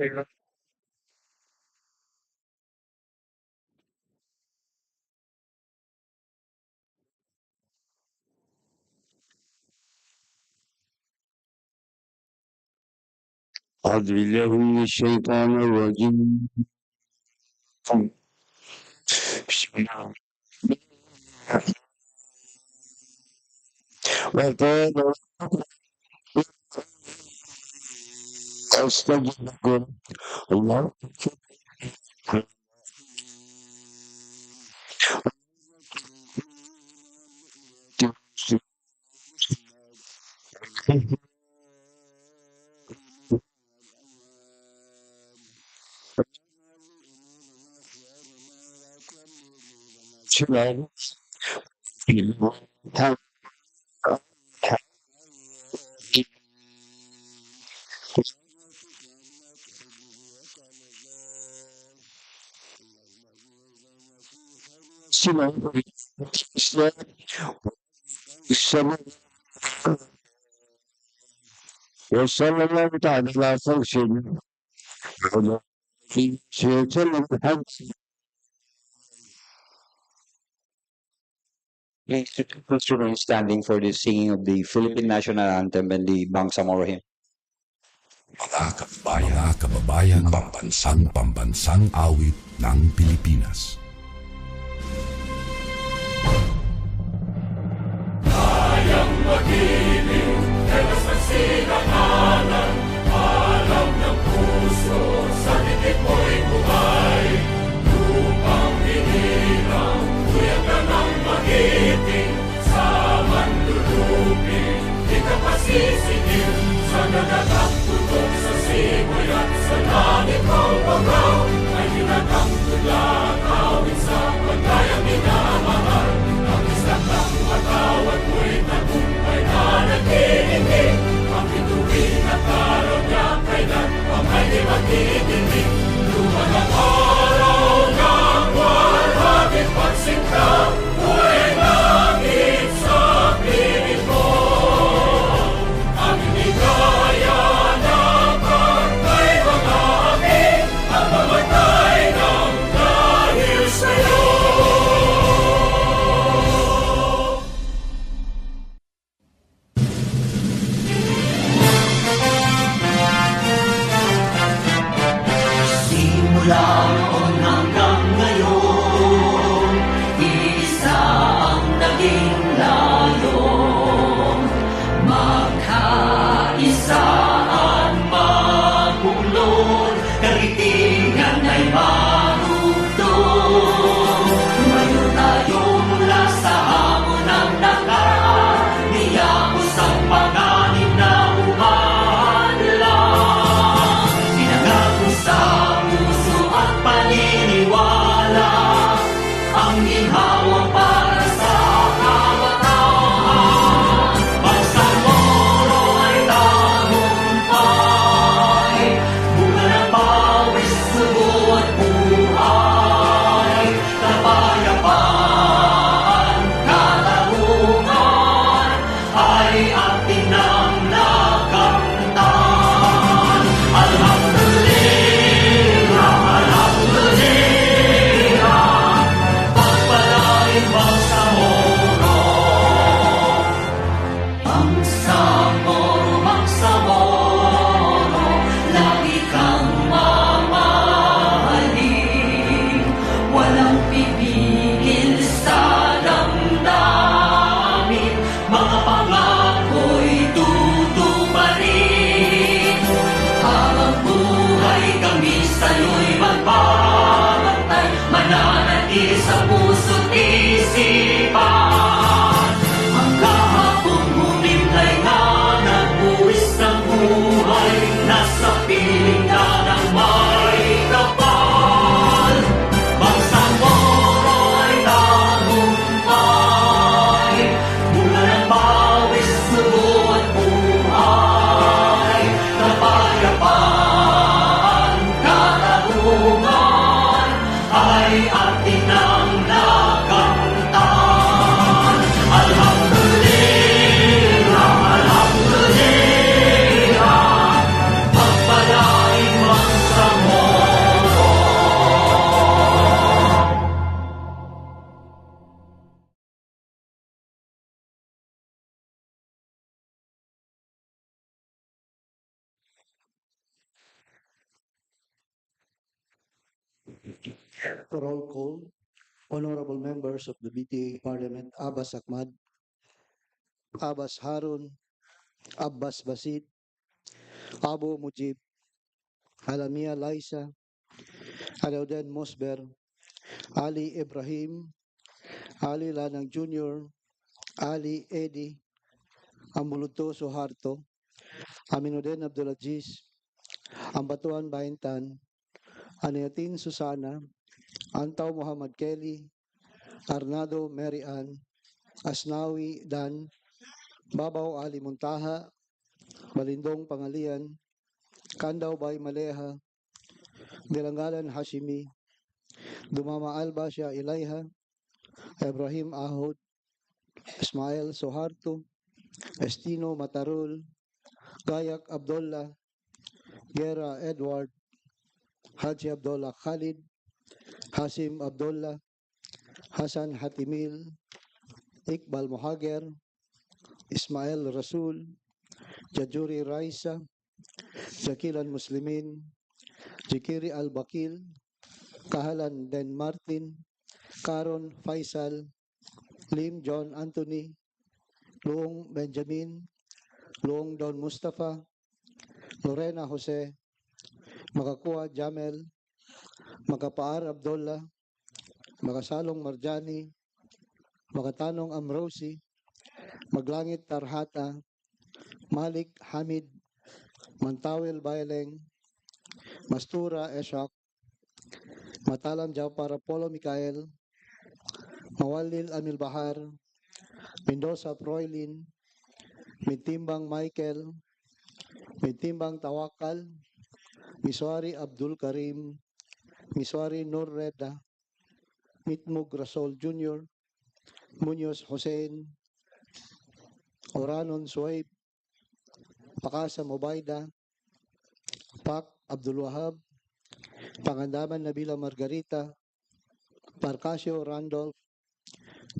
أعوذ بالله من الشيطان الرجيم. بسم الله. وقال أستجب لكم الله وصلى الله تعالى على فرسه في سيتم الحج. Students standing for the singing of the Philippine National Anthem and the Bangsamoro hymn. Mga kababayan, pambansang awit ng Pilipinas. Kayang mag-ibig, ewas ng sinangalan, alam ng puso, sa titik mo'y buhay. Lupang hinirang, kuya ka ng magiting, sa manlulupin, di ka pasisigil, sa nagagang tutok sa simoy at sa langit ng bangaw, ay hinagang tulakaw. Roll call. Honorable members of the BTA Parliament, Abbas Ahmad, Abbas Harun, Abbas Basid, Abu Mujib, Alamia Laisa, Alauden Mosber, Ali Ibrahim, Ali Lanang Jr., Ali Edi, Amuluto Suharto, Aminuddin Abdulaziz, Ambatuan Baintan, Aniatin Susana, Antaw Muhammad Kelly, Arnado Mary Ann, Asnawi Dan, Babaw Ali Muntaha, Balindong Pangalian, Kandaw Bay Maleha, Dilangalan Hashimi, Dumama Alba Shah Ilaiha, Ibrahim Ahod, Ismail Soharto, Estino Matarul, Gayak Abdullah, Gera Edward, Haji Abdullah Khalid, Hasim Abdullah, Hasan Hatimil, Iqbal Mohager, Ismail Rasul, Jajuri Raisa, Jakilan Muslimin, Jikiri Al-Bakil, Kahalan Den Martin, Karon Faisal, Lim John Anthony, Luong Benjamin, Luong Don Mustafa, Lorena Jose, Makakuha Jamel, Makapaar Abdullah, Makasalong Marjani, Makatanong Amrosi, Maglangit Tarhata, Malik Hamid, Mantawil Baileng, Mastura Eshak, Matalam Jawpar Apollo Mikael, Mawalil Amil Bahar, Mendoza Proilin, Mitimbang Michael, Mitimbang Tawakal, Miswari Abdul Karim, Miswari Nur Reda, Mitmug Rasol Jr., Munoz Hussein, Oranon Suwaib, Pakasa Mobaida, Pak Abdul Wahab, Pangandaman Nabila Margarita, Parcasio Randolph,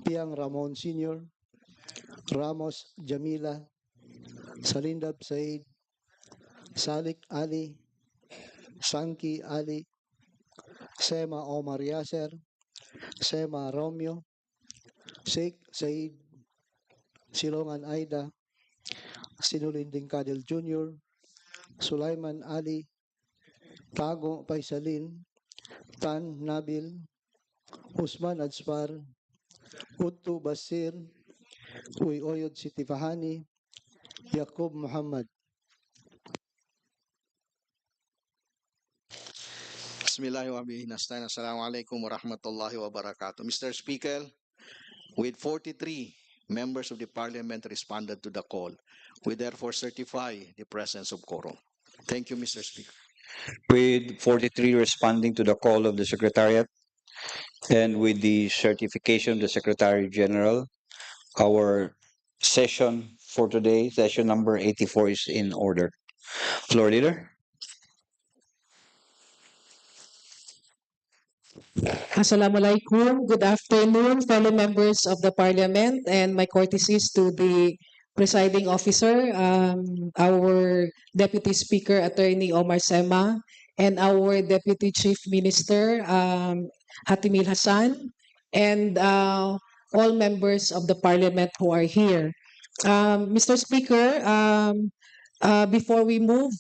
Piang Ramon Sr., Ramos Jamila, Salindab Said, Salik Ali, Sanki Ali, Sema Omar Yasser, Sema Romeo, Sheikh Said, Silongan Aida, Sinulinding Kadil Jr., Sulaiman Ali, Tago Paisalin, Tan Nabil, Usman Adspar, Uttu Basir, Uyoyod Siti Fahani, Yakub Muhammad. Bismillahirrahmanirrahim. Assalamualaikum warahmatullahi wabarakatuh. Mr. Speaker, with 43 members of the Parliament responded to the call, we therefore certify the presence of quorum. Thank you, Mr. Speaker. With 43 responding to the call of the Secretariat and with the certification of the Secretary General, our session for today, session number 84, is in order. Floor Leader. Assalamualaikum. Good afternoon, fellow members of the Parliament, and my courtesies to the presiding officer, our Deputy Speaker, Attorney Omar Sema, and our Deputy Chief Minister, Hatimil Hassan, and all members of the Parliament who are here. Mr. Speaker, before we move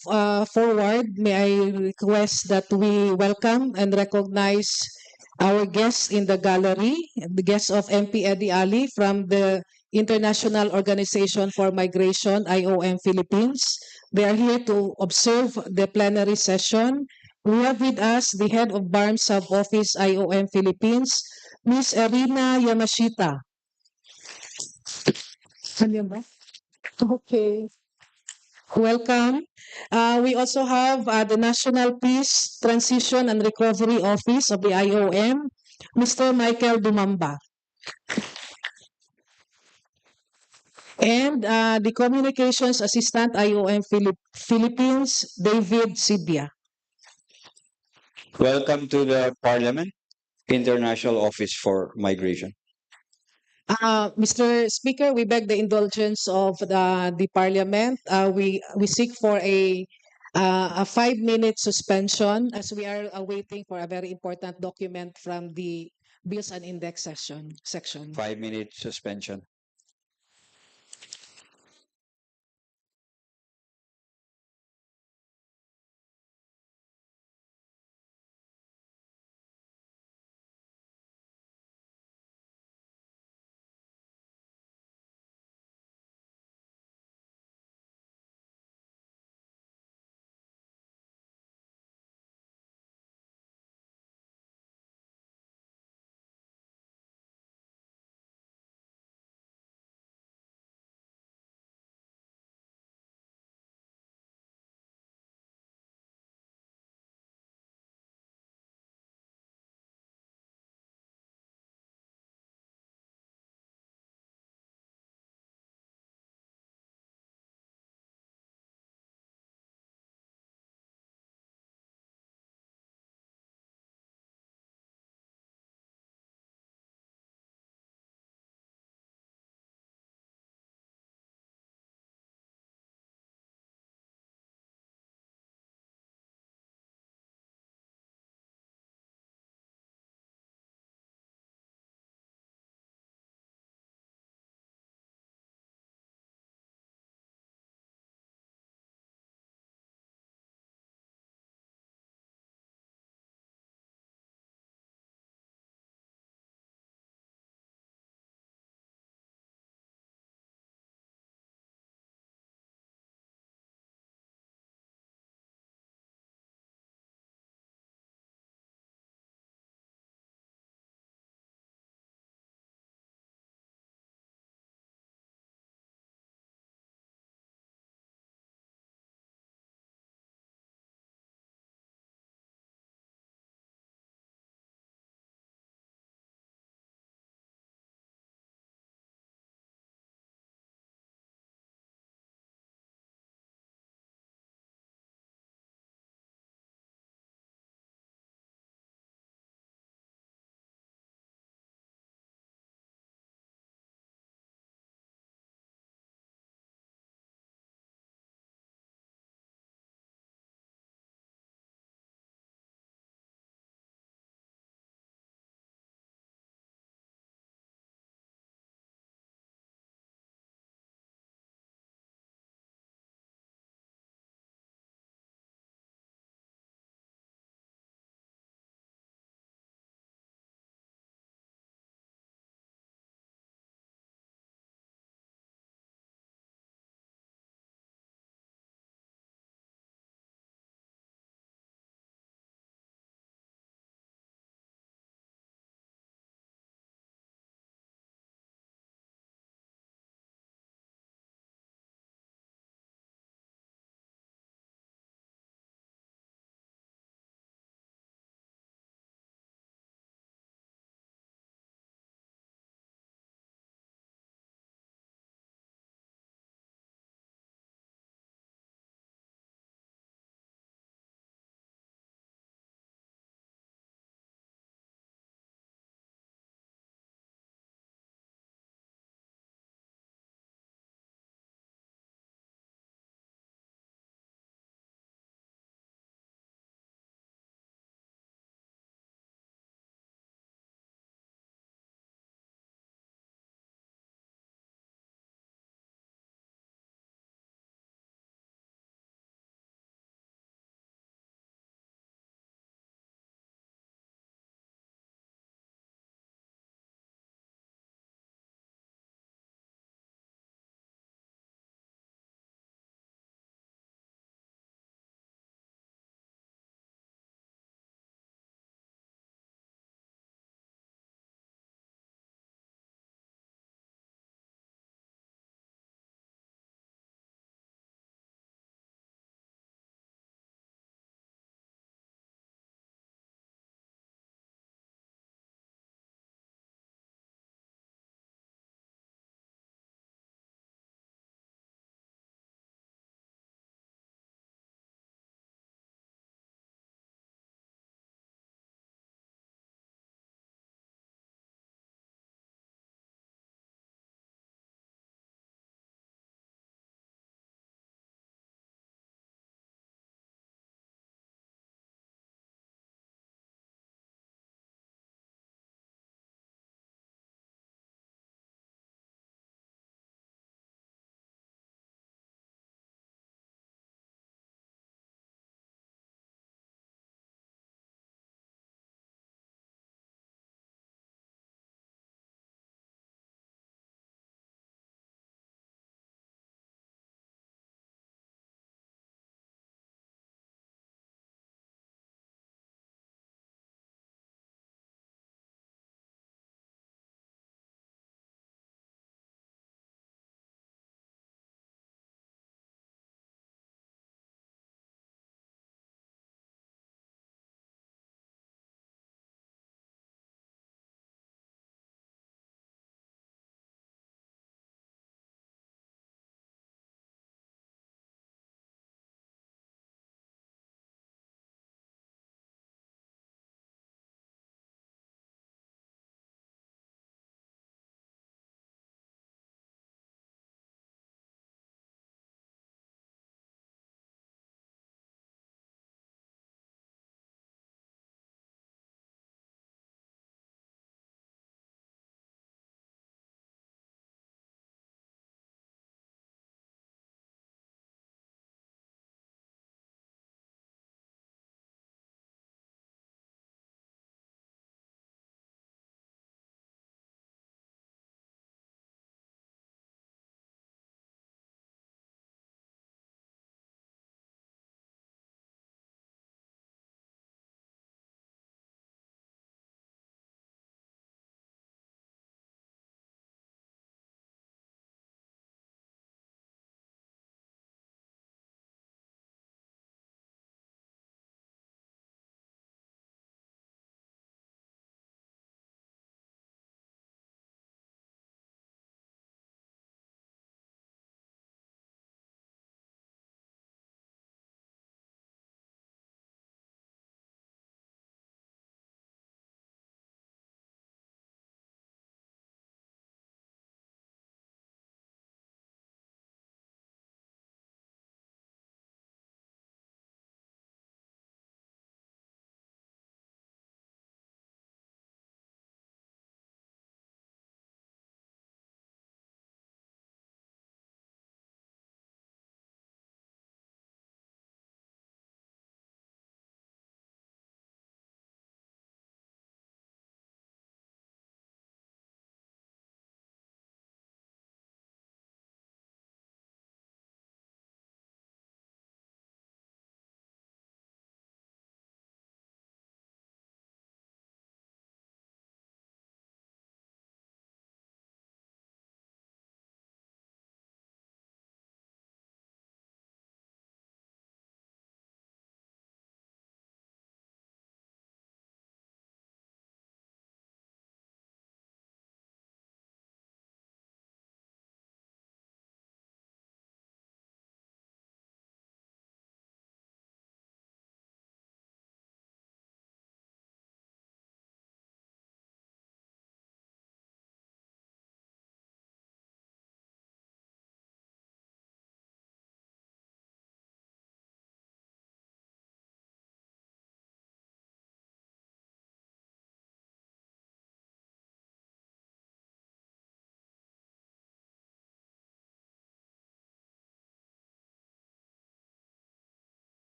forward, may I request that we welcome and recognize our guests in the gallery, the guests of MP Eddie Ali from the International Organization for Migration, IOM Philippines. They are here to observe the plenary session. We have with us the head of BARM Sub-Office, IOM Philippines, Ms. Erina Yamashita. Ano ba? Okay. Welcome. We also have the National Peace Transition and Recovery Office of the IOM, Mr. Michael Dumamba. And the Communications Assistant IOM Philippines, David Sibia. Welcome to the Parliament, International Office for Migration. Mr. Speaker, we beg the indulgence of the Parliament. We seek for a A 5-minute suspension as we are waiting for a very important document from the Bills and Index section. 5-minute suspension.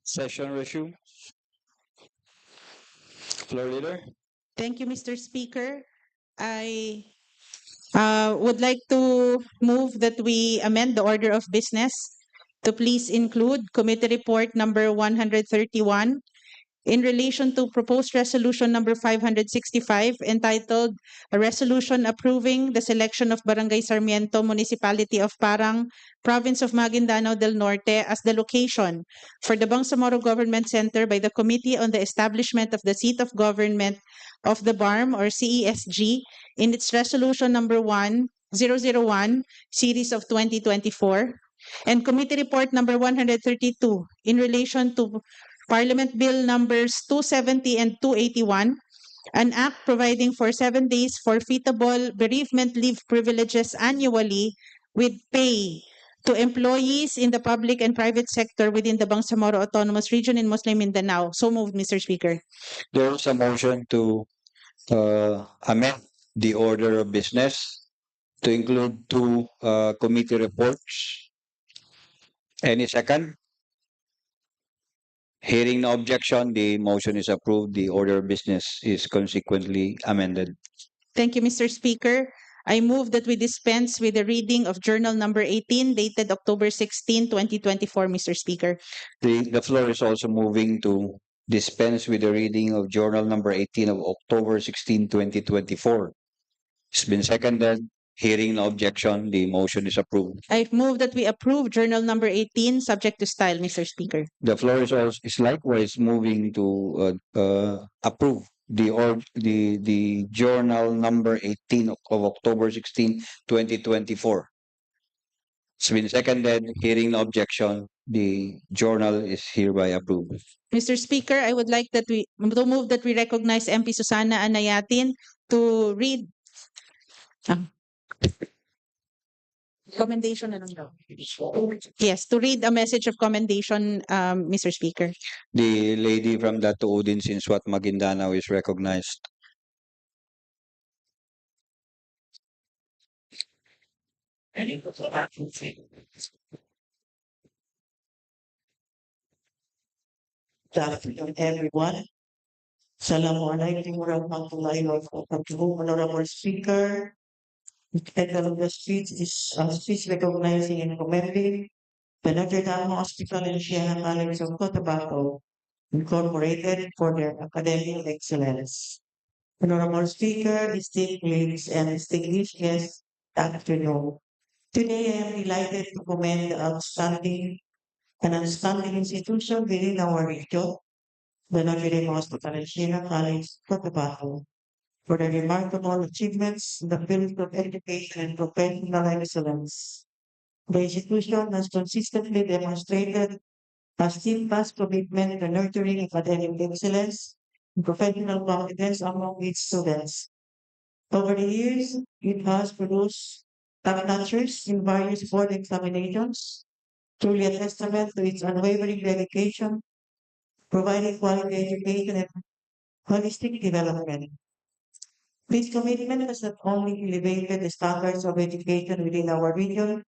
Session resume. Floor leader. Thank you, Mr. Speaker. I would like to move that we amend the order of business to please include committee report number 131 in relation to proposed resolution number 565 entitled A Resolution Approving the Selection of Barangay Sarmiento, Municipality of Parang, Province of Maguindanao del Norte as the location for the Bangsamoro Government Center by the Committee on the Establishment of the Seat of Government of the BARM or CESG in its resolution number 1001 series of 2024 and committee report number 132 in relation to Parliament Bill numbers 270 and 281, an act providing for 7 days forfeitable bereavement leave privileges annually with pay to employees in the public and private sector within the Bangsamoro Autonomous Region in Muslim Mindanao. So moved, Mr. Speaker. There is a motion to amend the order of business to include two committee reports. Any second? Hearing no objection, the motion is approved. The order of business is consequently amended. Thank you, Mr. Speaker. I move that we dispense with the reading of Journal number 18 dated October 16, 2024, Mr. Speaker. The floor is also moving to dispense with the reading of Journal number 18 of October 16, 2024. It's been seconded. Hearing no objection, the motion is approved. I move that we approve Journal number 18 subject to style, Mr. Speaker. The floor is likewise moving to approve the journal number 18 of October 16, 2024. It's been seconded. Hearing no objection, the journal is hereby approved. Mr. Speaker, I would like that we to move that we recognize MP Susana Anayatin to read commendation na lang daw. Yes, to read a message of commendation, Mr. Speaker. The lady from the Tuudin Sinswat Maguindanao is recognized. Good afternoon, everyone. Assalamualaikum warahmatullahi wabarakatuh. Honorable Speaker, the title of the speech is speech recognizing and commending the Notre Dame Hospital and Siena College of Cotabato Incorporated for their academic excellence. Honorable Speaker, esteemed ladies and distinguished guests, good afternoon. Today I am delighted to commend an outstanding institution within our region, the Notre Dame Hospital and Siena College, Cotabato, for the remarkable achievements in the field of education and professional excellence. The institution has consistently demonstrated a steadfast commitment to nurturing academic excellence and professional competence among its students. Over the years, it has produced top-notchers in various board examinations, truly a testament to its unwavering dedication, providing quality education and holistic development. This commitment has not only elevated the standards of education within our region,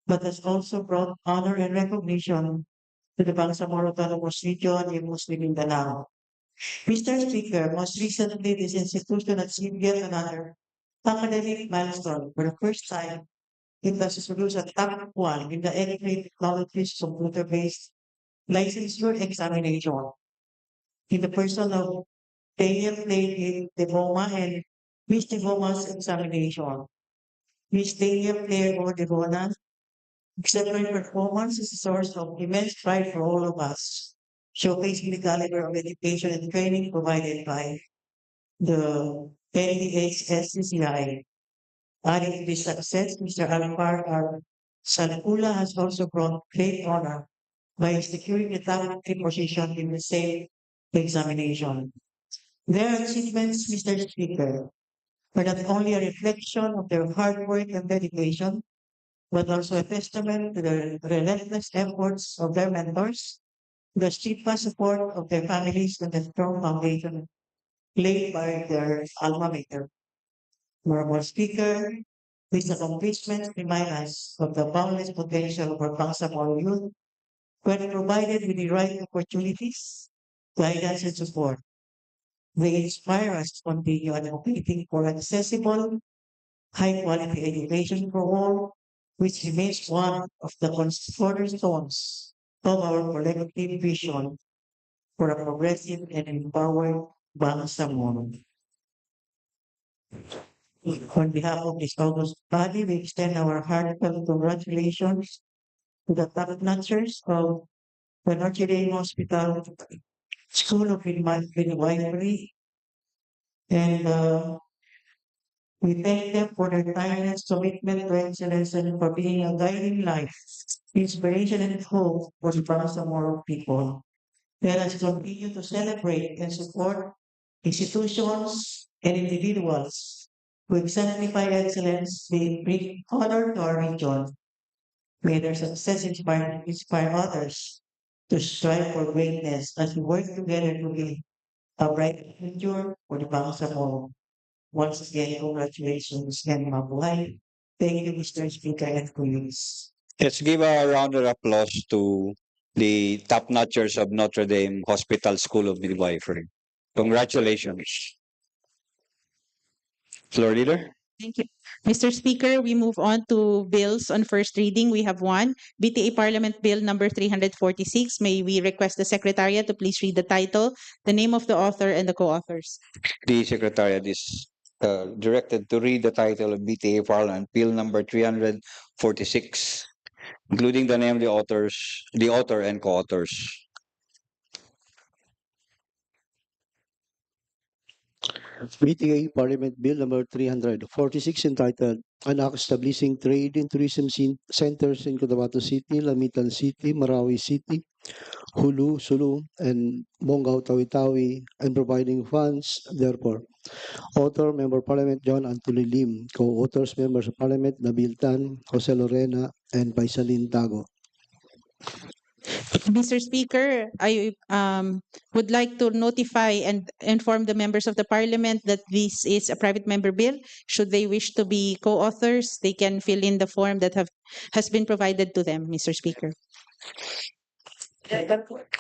but has also brought honor and recognition to the Bangsamoro Autonomous Region in Muslim Mindanao. Mr. Speaker, most recently this institution achieved yet another academic milestone. For the first time, it has introduced a top one in the Education Technologies computer-based licensure examination in the person of Daniel Clay Devoma and Miss Devoma's examination. Miss Daniel Claire or Devona, exemplary performance is a source of immense pride for all of us, showcasing the caliber of education and training provided by the NDHSCCI. Adding to this success, Mr. Alpar R. Salpula has also brought great honor by securing the top three position in the same examination. Their achievements, Mr. Speaker, are not only a reflection of their hard work and dedication, but also a testament to the relentless efforts of their mentors, the steadfast support of their families, and the strong foundation laid by their alma mater. Honorable Speaker, these accomplishments remind us of the boundless potential of our Bangsamoro youth when provided with the right opportunities, guidance, and support. They inspire us to continue advocating for accessible, high-quality education for all, which remains one of the cornerstones of our collective vision for a progressive and empowered Bangsamoro. On behalf of this august body, we extend our heartfelt congratulations to the top-notchers of the Notre Dame Hospital School of Midwifery, and we thank them for their tireless commitment to excellence and for being a guiding light, inspiration, and hope for the Bangsamoro people. Let us continue to celebrate and support institutions and individuals who exemplify excellence. They bring honor to our region. May their success inspire others to strive for greatness as we work together to build a bright future for the Bangsamoro. Once again, congratulations and mabuhay. Thank you, Mr. Speaker, and colleagues. Let's give a round of applause to the top-notchers of Notre Dame Hospital School of Midwifery. Congratulations. Floor leader? Thank you. Mr. Speaker, we move on to bills on first reading. We have one, BTA Parliament Bill number 346. May we request the Secretariat to please read the title, the name of the author, and the co-authors. The Secretariat is directed to read the title of BTA Parliament Bill number 346, including the name of the author and co-authors. BTA Parliament Bill number 346 entitled An Act Establishing Trade and Tourism Centers in Cotabato City, Lamitan City, Marawi City, Hulu, Sulu, and Bongao, Tawi-tawi, and providing funds therefore. Author, Member of Parliament John Anthony Lim. Co-authors, Members of Parliament Nabil Tan, Jose Lorena, and Paisalin Tago. Mr. Speaker, I would like to notify and inform the members of the Parliament that this is a private member bill. Should they wish to be co-authors, they can fill in the form that has been provided to them, Mr. Speaker.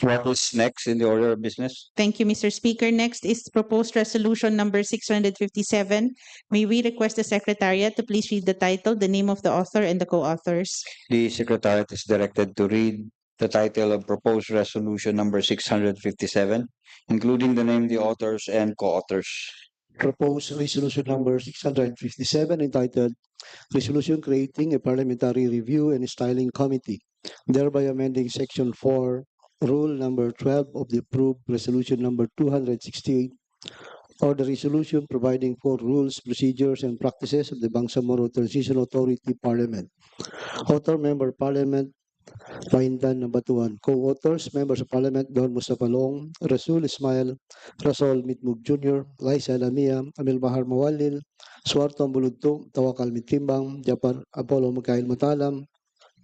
What is next in the order of business? Thank you, Mr. Speaker. Next is proposed resolution number 657. May we request the Secretariat to please read the title, the name of the author, and the co-authors. The Secretariat is directed to read the title of proposed resolution number 657, including the name, the authors, and co-authors. Proposed resolution number 657 entitled Resolution Creating a Parliamentary Review and Styling Committee, thereby amending Section 4, Rule number 12 of the approved Resolution number 268, or the resolution providing for rules, procedures, and practices of the Bangsamoro Transition Authority Parliament. Author, Member of Parliament Maintan Nabatuan. Co-authors, Members of Parliament Don Mustafa Long, Rasul Ismail, Rasol Mitmug Jr., Laisa Lamia, Amil Bahar Mawalil, Suarto Buludto, Tawakal Mitimbang, Japar Apollo Mikael Matalam,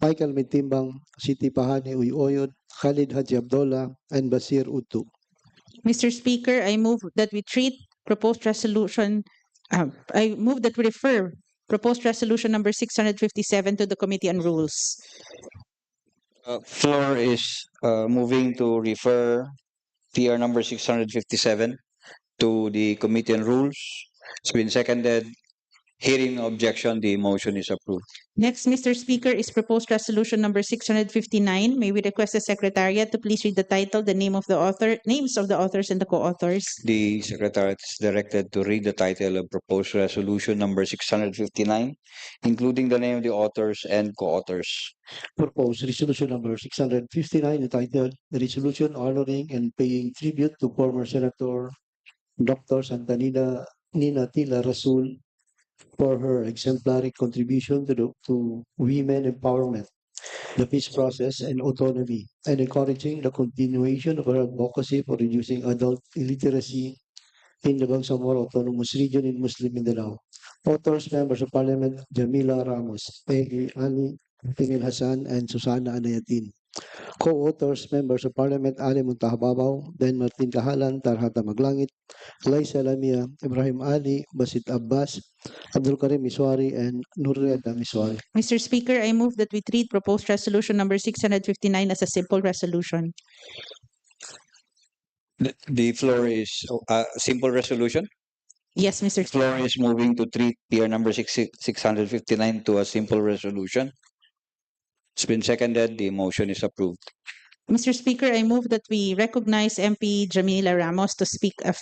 Michael Mitimbang, Siti Pahani Uyoyod, Khalid Haji Abdullah, and Basir Utu. Mr. Speaker, I move that we treat proposed resolution, I move that we refer proposed resolution number 657 to the Committee on Rules. Floor is moving to refer PR number 657 to the Committee on Rules. It's been seconded. Hearing no objection, the motion is approved. Next, Mr. Speaker, is proposed resolution number 659. May we request the Secretariat to please read the title, the name of the author, names of the authors and the co-authors. The Secretariat is directed to read the title of proposed resolution number 659, including the name of the authors and co-authors. Proposed resolution number 659 entitled The Resolution Honoring and Paying Tribute to Former Senator Dr. Santanina Nina Tila Rasul for her exemplary contribution to women empowerment, the peace process, and autonomy, and encouraging the continuation of her advocacy for reducing adult illiteracy in the Bangsamoro Autonomous Region in Muslim Mindanao. Authors, Members of Parliament Jamila Ramos, Peggy Ani, Tingil Hassan, and Susana Anayatin. Co-authors, Members of Parliament Ali Muntahababaw, Dan Martin Kahalan, Tarhata Maglangit, Laisa Lamia, Ibrahim Ali, Basit Abbas, Abdul Karim Miswari, and Nurreda Miswari. Mr. Speaker, I move that we treat proposed resolution number 659 as a simple resolution. The floor is simple resolution. Yes, Mr. The floor is moving to treat PR number 659 to a simple resolution. It's been seconded. The motion is approved. Mr. Speaker, I move that we recognize MP Jamila Ramos to speak a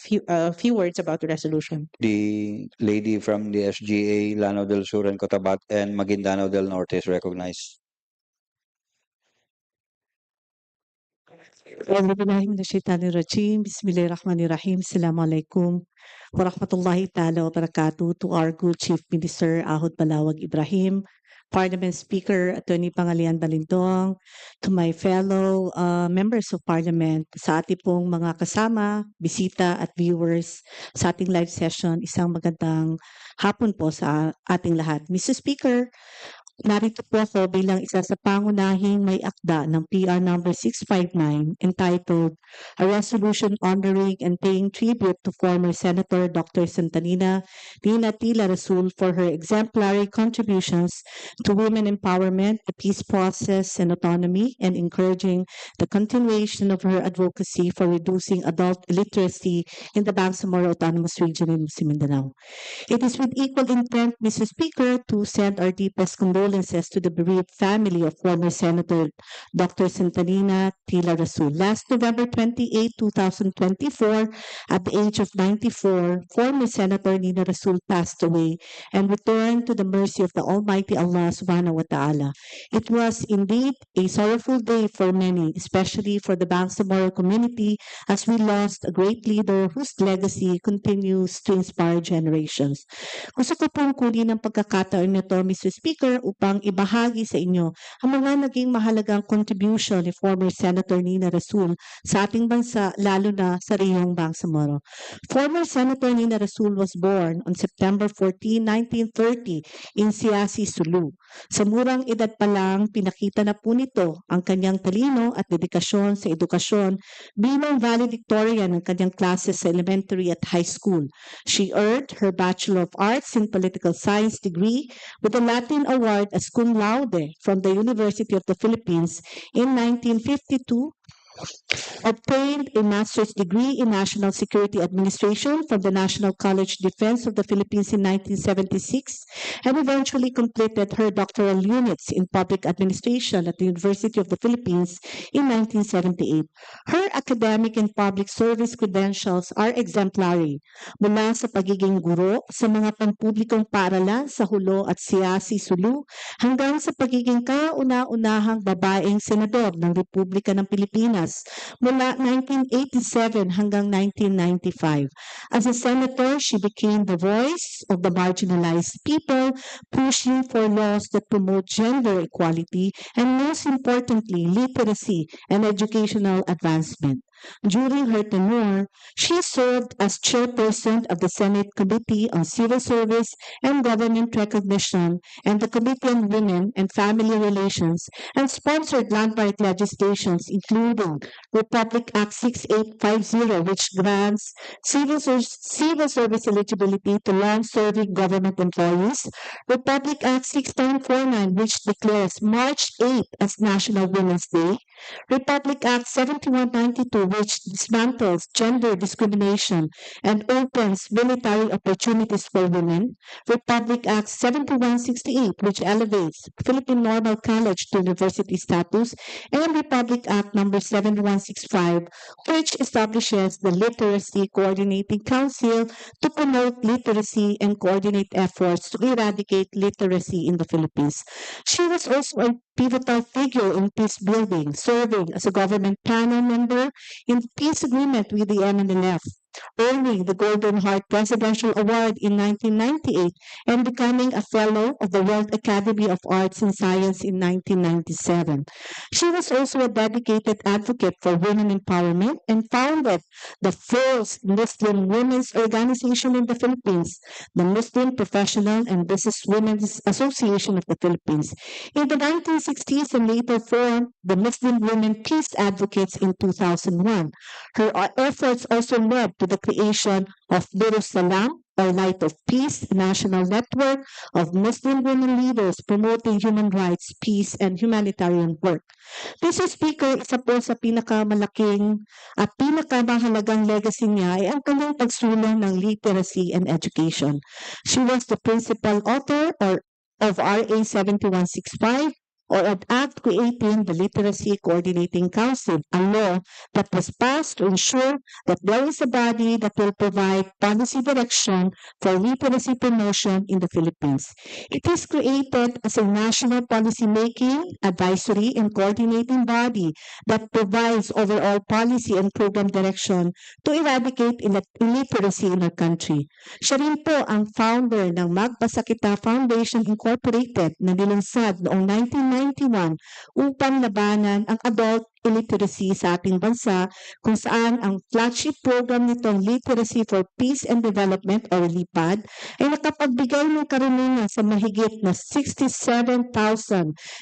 few words about the resolution. The lady from the SGA, Lanao del Sur and Cotabat and Maguindanao del Norte is recognized. أعوذ بالله من الشيطان الرجيم بسم الله الرحمن الرحيم السلام عليكم ورحمة الله تعالى وبركاته. To our good Chief Minister Ahod Balawag Ibrahim, Parliament Speaker Attorney Pangalian Balintong, to my fellow members of Parliament, sa ating pong mga kasama, bisita at viewers sa ating live session, isang magandang hapon po sa ating lahat. Mr. Speaker, narito po ako bilang isa sa pangunahing may akda ng PR number 659 entitled A Resolution Honoring and Paying Tribute to Former Senator Dr. Santanina Nina Tila Rasul for her exemplary contributions to women empowerment, the peace process, and autonomy, and encouraging the continuation of her advocacy for reducing adult illiteracy in the Bangsamoro Autonomous Region in Mindanao. It is with equal intent, Mr. Speaker, to send our deepest condolences to the bereaved family of former Senator Dr. Santanina Tila Rasul. Last November 28, 2024, at the age of 94, former Senator Nina Rasul passed away and returned to the mercy of the Almighty Allah subhanahu wa ta'ala. It was indeed a sorrowful day for many, especially for the Bangsamoro community, as we lost a great leader whose legacy continues to inspire generations. Gusto ko pong kunin ang pagkakataon nito, Mr. Speaker, upang ibahagi sa inyo ang mga naging mahalagang contribution ni former Senator Nina Rasul sa ating bansa, lalo na sa rehiyong Bangsamoro. Former Senator Nina Rasul was born on September 14, 1930 in Siasi, Sulu. Sa murang edad pa lang, pinakita na po nito ang kanyang talino at dedikasyon sa edukasyon bilang valedictorian ng kanyang classes sa elementary at high school. She earned her Bachelor of Arts in Political Science degree with a Latin award as cum laude from the University of the Philippines in 1952, obtained a master's degree in National Security Administration from the National College Defense of the Philippines in 1976, and eventually completed her doctoral units in public administration at the University of the Philippines in 1978. Her academic and public service credentials are exemplary, mula sa pagiging guro sa mga pampublikong paaralan sa Hulo at Siasi, Sulu, hanggang sa pagiging kauna-unahang babaeng senador ng Republika ng Pilipinas mula 1987 hanggang 1995. As a senator, she became the voice of the marginalized people, pushing for laws that promote gender equality and, most importantly, literacy and educational advancement. During her tenure, she served as chairperson of the Senate Committee on Civil Service and Government Recognition and the Committee on Women and Family Relations, and sponsored landmark legislations including Republic Act 6850, which grants civil service eligibility to long-serving government employees, Republic Act 6949, which declares March 8 as National Women's Day, Republic Act 7192, which dismantles gender discrimination and opens military opportunities for women, Republic Act 7168, which elevates Philippine Normal College to university status, and Republic Act number 7165, which establishes the Literacy Coordinating Council to promote literacy and coordinate efforts to eradicate literacy in the Philippines. She was also a pivotal figure in peace building, serving as a government panel member in peace agreement with the MNLF, earning the Golden Heart Presidential Award in 1998 and becoming a Fellow of the World Academy of Arts and Science in 1997. She was also a dedicated advocate for women empowerment and founded the first Muslim women's organization in the Philippines, the Muslim Professional and Business Women's Association of the Philippines. In the 1960s and later formed the Muslim Women Peace Advocates in 2001. Her efforts also led to the creation of Biru Salam, or Light of Peace, a national network of Muslim women leaders promoting human rights, peace, and humanitarian work. Mr. Speaker, isa po sa pinakamalaking at pinakamahalagang legacy niya ay ang kanyang pagsulong ng literacy and education. She was the principal author of RA 7165 or an act creating the Literacy Coordinating Council, a law that was passed to ensure that there is a body that will provide policy direction for literacy promotion in the Philippines. It is created as a national policy-making, advisory, and coordinating body that provides overall policy and program direction to eradicate illiteracy in our country. Siya rin po ang founder ng Magbasa Kita Foundation Incorporated na nilunsad noong 1991 upang labanan ang adult illiteracy sa ating bansa kung saan ang flagship program nitong Literacy for Peace and Development or LIPAD ay nakapagbigay ng karunungan sa mahigit na 67,000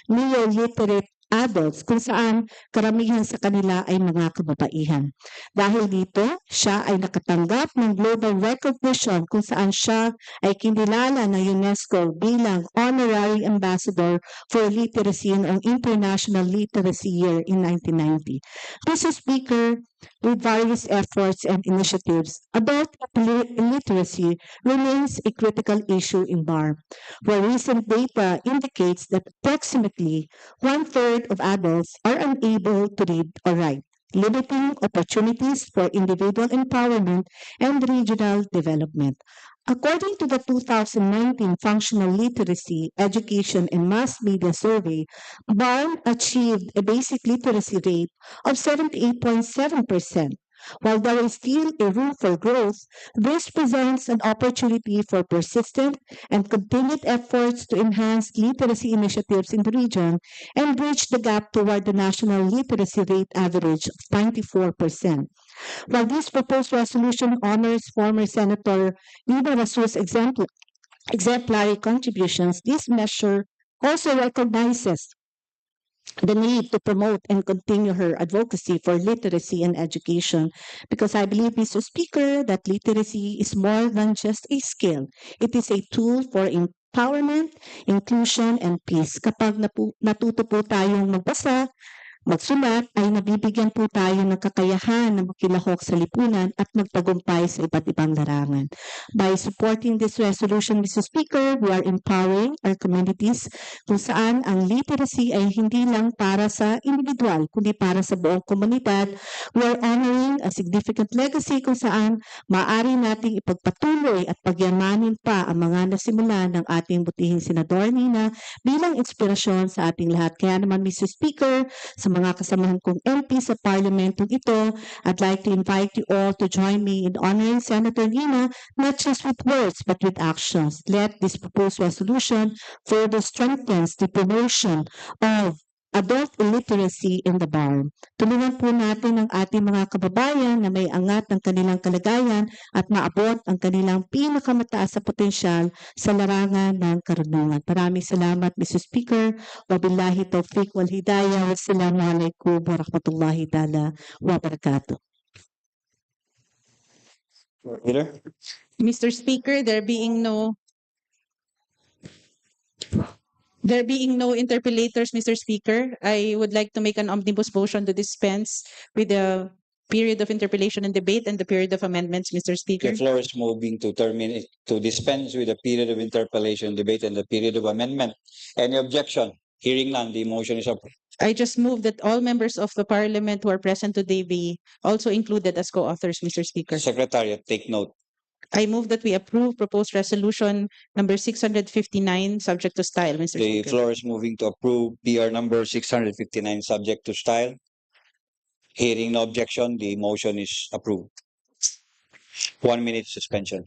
neo-literate adults kung saan karamihan sa kanila ay mga kababaihan. Dahil dito, siya ay nakatanggap ng global recognition kung saan siya ay kinilala ng UNESCO bilang Honorary Ambassador for Literacy noong International Literacy Year in 1990. Mr. Speaker, with various efforts and initiatives, adult illiteracy remains a critical issue in BAR, where recent data indicates that approximately one-third of adults are unable to read or write, limiting opportunities for individual empowerment and regional development. According to the 2019 Functional Literacy, Education, and Mass Media Survey, BARM achieved a basic literacy rate of 78.7%. While there is still a room for growth, this presents an opportunity for persistent and continued efforts to enhance literacy initiatives in the region and bridge the gap toward the national literacy rate average of 94%. While this proposed resolution honors former Senator Ina Rasu's exemplary contributions, this measure also recognizes the need to promote and continue her advocacy for literacy and education because I believe, Mr. Speaker, that literacy is more than just a skill. It is a tool for empowerment, inclusion, and peace. Kapag natuto po tayong magbasa, magsulat, ay nabibigyan po tayo ng kakayahan na makilahok sa lipunan at magtagumpay sa iba't ibang larangan. By supporting this resolution, Mr. Speaker, we are empowering our communities kung saan ang literacy ay hindi lang para sa individual, kundi para sa buong komunidad. We are honoring a significant legacy kung saan maaari nating ipagpatuloy at pagyamanin pa ang mga nasimula ng ating butihing Senador Nina bilang inspirasyon sa ating lahat. Kaya naman, Mr. Speaker, sa mga kasamahan kong MP sa parlamentong ito, I'd like to invite you all to join me in honoring Senator Nina, not just with words, but with actions. Let this proposed resolution further strengthens the promotion of adult illiteracy in the BAR. Tulungan po natin ang ating mga kababayan na may angat ng kanilang kalagayan at maabot ang kanilang pinakamataas sa potensyal sa larangan ng karunungan. Maraming salamat, Mr. Speaker. Wabillahi taufiq wal hidayah. Wassalamualaikum warahmatullahi ta'ala wabarakatuh. Leader? Mr. Speaker, there being no interpellators, Mr. Speaker, I would like to make an omnibus motion to dispense with the period of interpellation and debate and the period of amendments, Mr. Speaker. The floor is moving to dispense with the period of interpellation, debate, and the period of amendment. Any objection? Hearing none, the motion is approved. I just move that all members of the Parliament who are present today be also included as co-authors, Mr. Speaker. Secretariat, take note. I move that we approve proposed resolution number 659, subject to style, Mr. The Speaker. floor is moving to approve PR number 659, subject to style. Hearing no objection, the motion is approved. 1 minute suspension.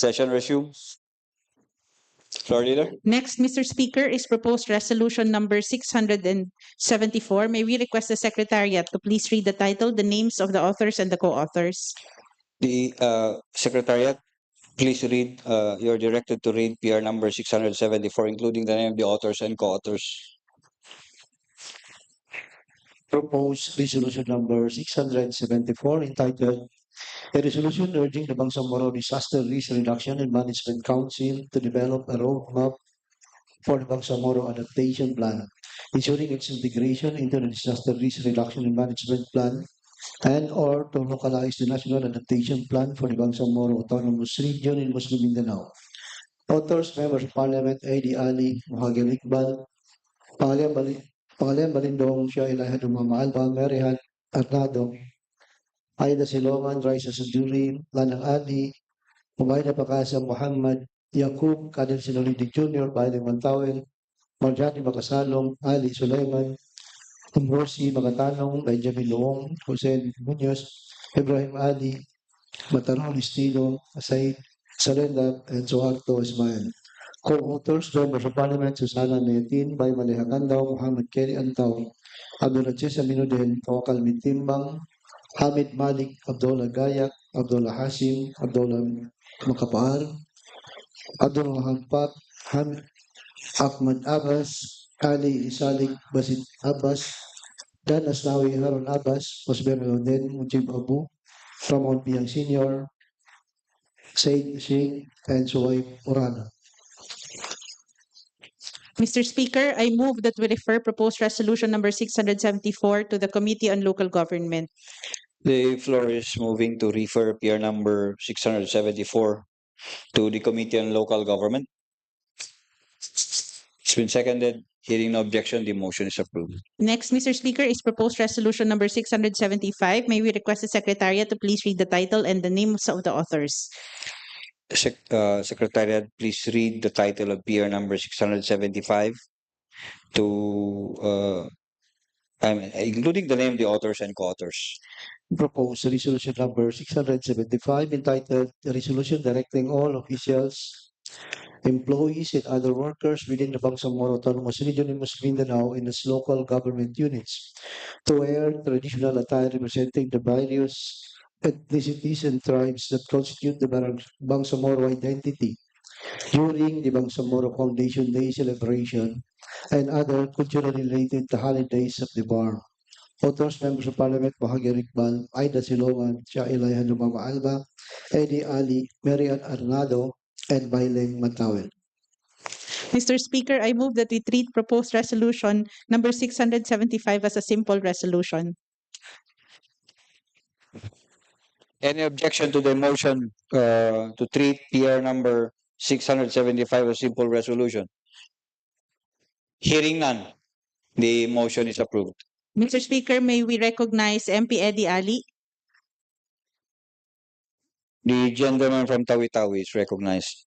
Session resumes. Floor leader. Next, Mr. Speaker, is proposed resolution number 674. May we request the Secretariat to please read the title, the names of the authors and the co-authors. The Secretariat, please read, you're directed to read PR number 674, including the name of the authors and co-authors. Proposed resolution number 674 entitled a resolution urging the Bangsamoro Disaster Risk Reduction and Management Council to develop a roadmap for the Bangsamoro Adaptation Plan, ensuring its integration into the Disaster Risk Reduction and Management Plan and or to localize the National Adaptation Plan for the Bangsamoro Autonomous Region in Muslim Mindanao. Authors, Members of Parliament, A.D. Ali, Muhagel Iqbal, Pangalian Balindong, Shah Ilaha Dumama Alba, Marihan Arnado, Aida Siloman, Raisa Suduri, Lanang Ali, Umayna Pakasa, Muhammad, Yakub, Kadir Sinolidi Jr., Bailey Mantawel, Marjani Makasalong, Ali Sulaiman, Umrosi Makatanong, Benjamin Luong, Jose Munoz, Ibrahim Ali, Matarol Estilo, Said Salenda, and Suharto Ismail. Co-authors, Members of Parliament, Susana Netin, Bay Maleha Kandaw, Muhammad Kerry Antaw, Abdul Aziz Aminuddin, Tawakal Mitimbang, Hamid Malik, Abdullah Gayak, Abdullah Hasim, Abdullah Makapaar, Abdul Hampat, Hamid Ahmad Abbas, Ali Isalik Basit Abbas, Dan Asnawi Harun Abbas, Osber Melodin, Mujib Abu, Ramon Piang Senior, Said Sheikh, and Suwaib Urana. Mr. Speaker, I move that we refer proposed resolution number 674 to the Committee on Local Government. The floor is moving to refer PR number 674 to the Committee on Local Government. It's been seconded. Hearing no objection, the motion is approved. Next, Mr. Speaker, is proposed resolution number 675. May we request the Secretariat to please read the title and the names of the authors. Secretariat, please read the title of PR number 675 to including the name of the authors and co-authors. Proposed resolution number 675 entitled a resolution directing all officials, employees, and other workers within the Bangsamoro Autonomous Region in Muslim Mindanao and its local government units to wear traditional attire representing the various ethnicities and tribes that constitute the Bangsamoro identity during the Bangsamoro Foundation Day celebration and other culturally related holidays of the bar. Authors, Members of Parliament, Bahagir Iqbal, Aida Siloman, Shah Ilaha Dumama Alba, Eddie Ali, Marian Arnado, and Baileng Matawel. Mr. Speaker, I move that we treat proposed resolution number 675 as a simple resolution. Any objection to the motion to treat PR number 675 as simple resolution? Hearing none, the motion is approved. Mr. Speaker, may we recognize MP Eddie Ali? The gentleman from Tawi-Tawi is recognized.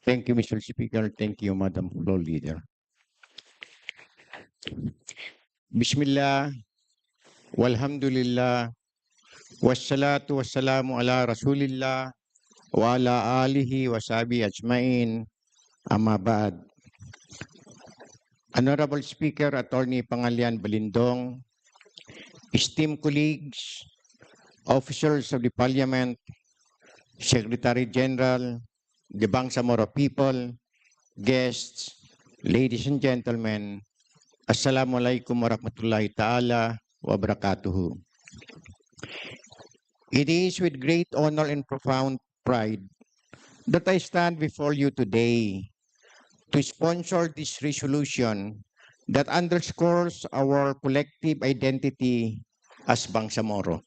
Thank you, Mr. Speaker. Thank you, Madam Floor Leader. Bismillah, walhamdulillah, wassalatu wassalamu ala rasulillah, wa ala alihi wa sahbihi ajmain, amma ba'd. Honorable Speaker, Attorney Pangalian Balindong, esteemed colleagues, officers of the Parliament, Secretary General, the Bangsamoro people, guests, ladies and gentlemen, Assalamualaikum warahmatullahi ta'ala wa barakatuhu. It is with great honor and profound pride that I stand before you today to sponsor this resolution that underscores our collective identity as Bangsamoro.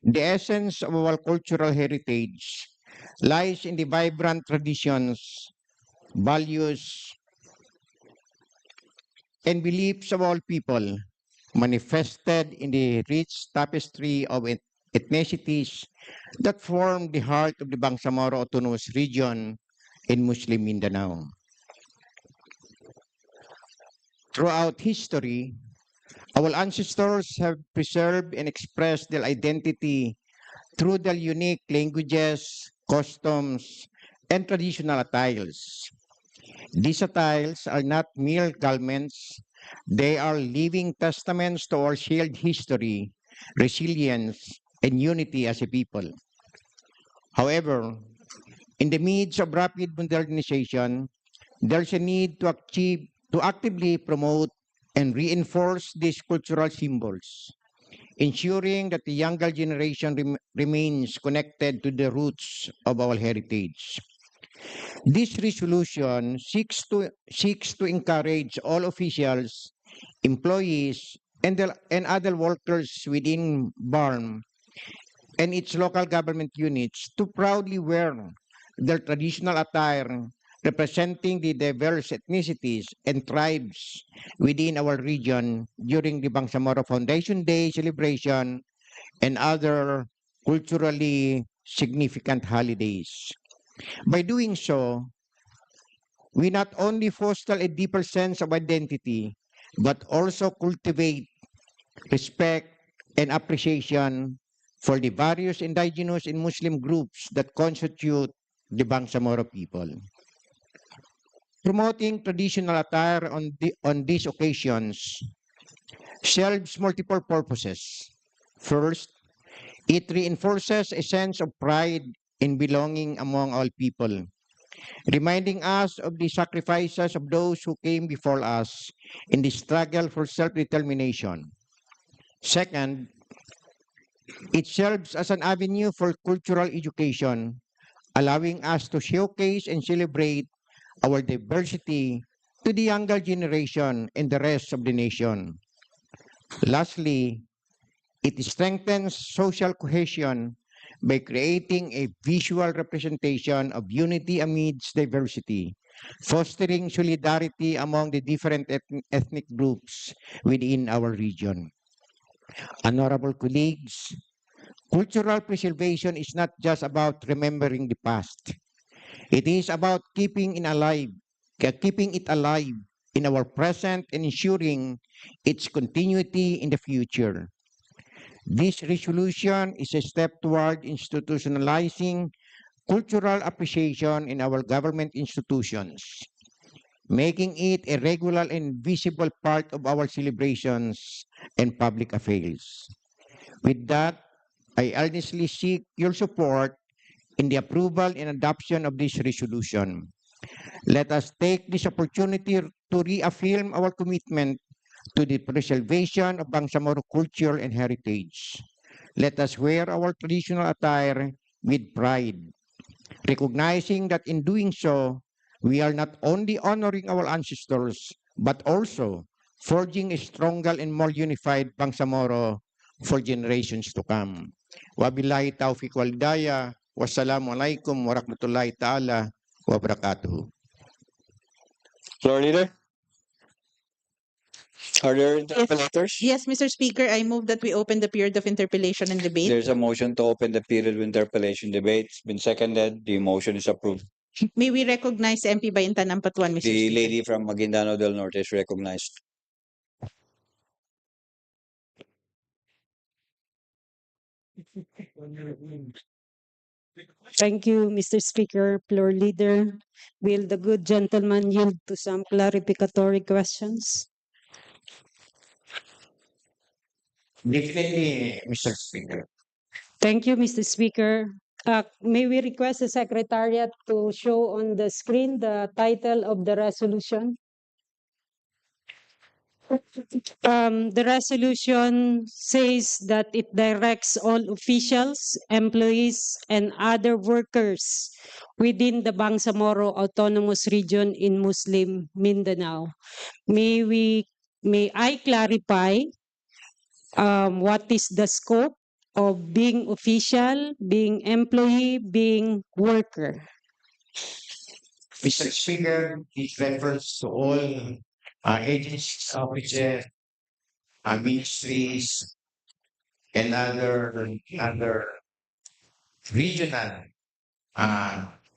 The essence of our cultural heritage lies in the vibrant traditions, values, and beliefs of all people, manifested in the rich tapestry of ethnicities that form the heart of the Bangsamoro Autonomous Region in Muslim Mindanao. Throughout history, our ancestors have preserved and expressed their identity through their unique languages, customs, and traditional attires. These attires are not mere garments, they are living testaments to our shared history, resilience, and unity as a people. However, in the midst of rapid modernization, there's a need to actively promote and reinforce these cultural symbols, ensuring that the younger generation remains connected to the roots of our heritage. This resolution seeks to encourage all officials, employees, and other workers within BARM and its local government units to proudly wear their traditional attire representing the diverse ethnicities and tribes within our region during the Bangsamoro Foundation Day celebration and other culturally significant holidays. By doing so, we not only foster a deeper sense of identity, but also cultivate respect and appreciation for the various indigenous and Muslim groups that constitute the Bangsamoro people. Promoting traditional attire on these occasions serves multiple purposes. First, it reinforces a sense of pride in belonging among all people, reminding us of the sacrifices of those who came before us in the struggle for self-determination. Second, it serves as an avenue for cultural education, allowing us to showcase and celebrate our diversity to the younger generation and the rest of the nation. Lastly, it strengthens social cohesion by creating a visual representation of unity amidst diversity, fostering solidarity among the different ethnic groups within our region. Honorable colleagues, cultural preservation is not just about remembering the past. It is about keeping it alive in our present and ensuring its continuity in the future. This resolution is a step toward institutionalizing cultural appreciation in our government institutions, making it a regular and visible part of our celebrations and public affairs. With that, I earnestly seek your support in the approval and adoption of this resolution. Let us take this opportunity to reaffirm our commitment to the preservation of Bangsamoro culture and heritage. Let us wear our traditional attire with pride, recognizing that in doing so, we are not only honoring our ancestors, but also forging a stronger and more unified Bangsamoro for generations to come. Wabillahi taufiq wal hidayah. Wassalamualaikum warahmatullahi ta'ala wabarakatuh. Floor leader, are there interpellators? Yes, Mr. Speaker, I move that we open the period of interpellation and debate. There's a motion to open the period of interpellation debate. It's been seconded. The motion is approved. May we recognize MP Baintan Ampatuan, Mr. The Speaker. lady from Maguindano del Norte is recognized. Thank you, Mr. Speaker, floor leader. Will the good gentleman yield to some clarificatory questions? Definitely, Mr. Speaker. Thank you, Mr. Speaker. May we request the Secretariat to show on the screen the title of the resolution? The resolution says that it directs all officials, employees, and other workers within the Bangsamoro Autonomous Region in Muslim Mindanao. May I clarify what is the scope of being official, being employee, being worker? Mr. Speaker, it refers to all agencies, officers, ministries, and other regional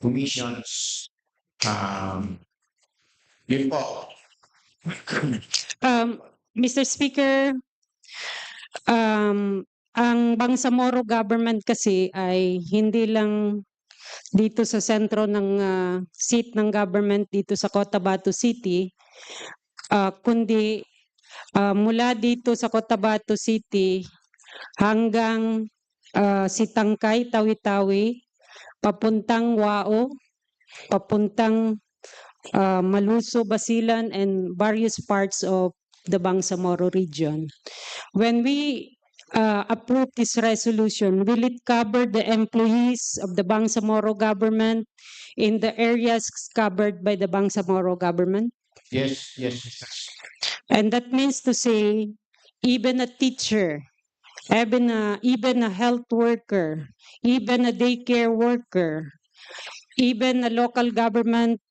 commissions. Yun po. Mr. Speaker, ang Bangsamoro government kasi ay hindi lang dito sa sentro ng seat ng government dito sa Cotabato City, kundi mula dito sa Cotabato City hanggang Sitangkay, Tawi-Tawi, papuntang Wao, papuntang Maluso, Basilan, and various parts of the Bangsamoro region. When we approve this resolution, will it cover the employees of the Bangsamoro government in the areas covered by the Bangsamoro government? Yes. And that means to say, even a teacher, even a health worker, even a daycare worker, even a local government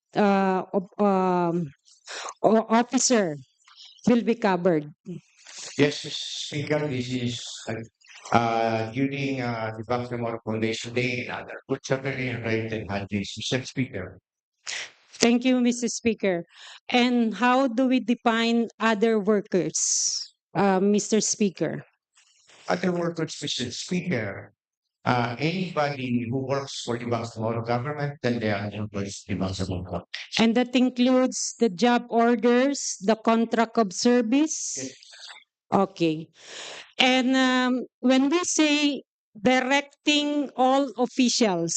officer will be covered. Yes, Mr. Speaker, this is during the Bangsamoro Foundation Day and other. Would certainly rated this, Mr. Speaker. Thank you, Mr. Speaker. And how do we define other workers, Mr. Speaker? Other workers, Mr. Speaker, anybody who works for the Bangsamoro government, then they are employees of the Bangsamoro. And that includes the job orders, the contract of service? Yes. Okay. And when we say directing all officials,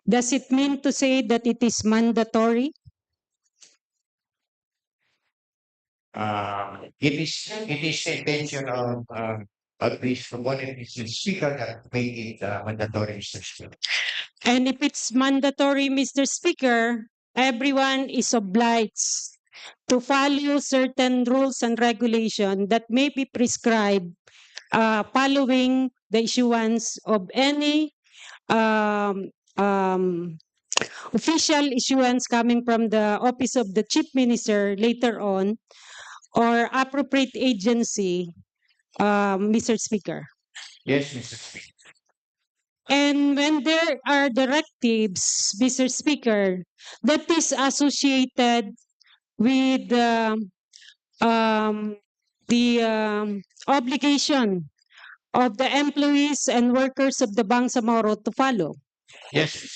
does it mean to say that it is mandatory? It is the intention of at least from one of the speaker that made it mandatory, Mr. Speaker. And if it's mandatory, Mr. Speaker, everyone is obliged to follow certain rules and regulations that may be prescribed following the issuance of any official issuance coming from the Office of the Chief Minister later on, or appropriate agency, Mr. Speaker. Yes, Mr. Speaker. And when there are directives, Mr. Speaker, that is associated with obligation of the employees and workers of the Bangsamoro to follow. Yes.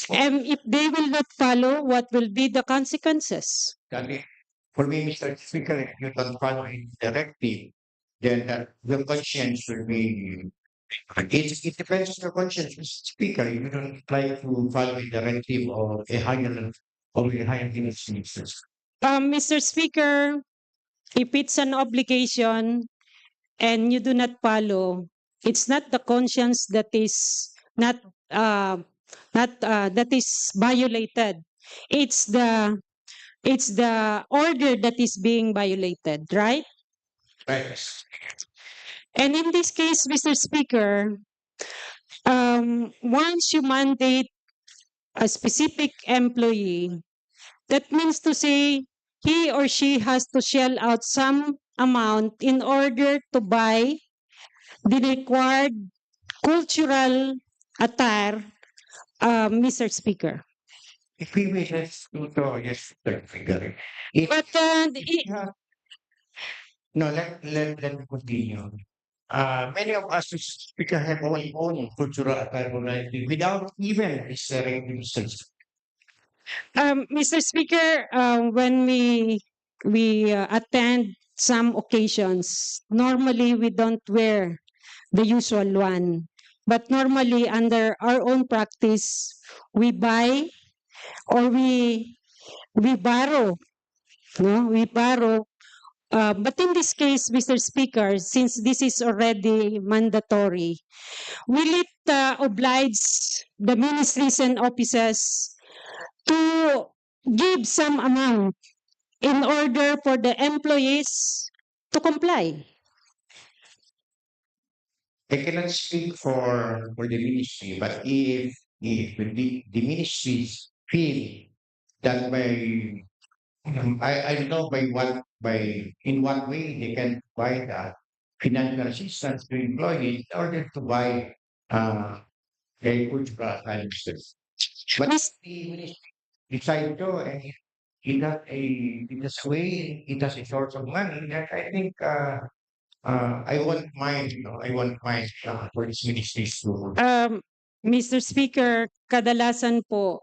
And if they will not follow, what will be the consequences? For me, Mr. Speaker, if you don't follow a directive, then the conscience will be. It depends on your conscience, Mr. Speaker. If you don't try to follow a directive or a higher ministry. Mr. Speaker, if it's an obligation and you do not follow, it's not the conscience that is that is violated. It's the order that is being violated, right? Right. And in this case, Mr. Speaker, once you mandate a specific employee, that means to say he or she has to shell out some amount in order to buy the required cultural attire, Mr. Speaker. If we may just yes, Mr. Speaker. But Let me continue. Many of us, Mr. Speaker, have our own cultural attire without even referring to Mr. Mr. Speaker, when we attend some occasions, normally we don't wear the usual one. But normally, under our own practice, we buy or we borrow. No, we borrow. But in this case, Mr. Speaker, since this is already mandatory, will it oblige the ministries and offices to give some amount in order for the employees to comply? I cannot speak for the ministry, but if the ministries feel that by I don't know in what way they can provide financial assistance to employees in order to buy their cultural items. But the ministry decided to, and in this way, it has a source of money that I think I want mine for this ministry to. Mr. Speaker, kadalasan po,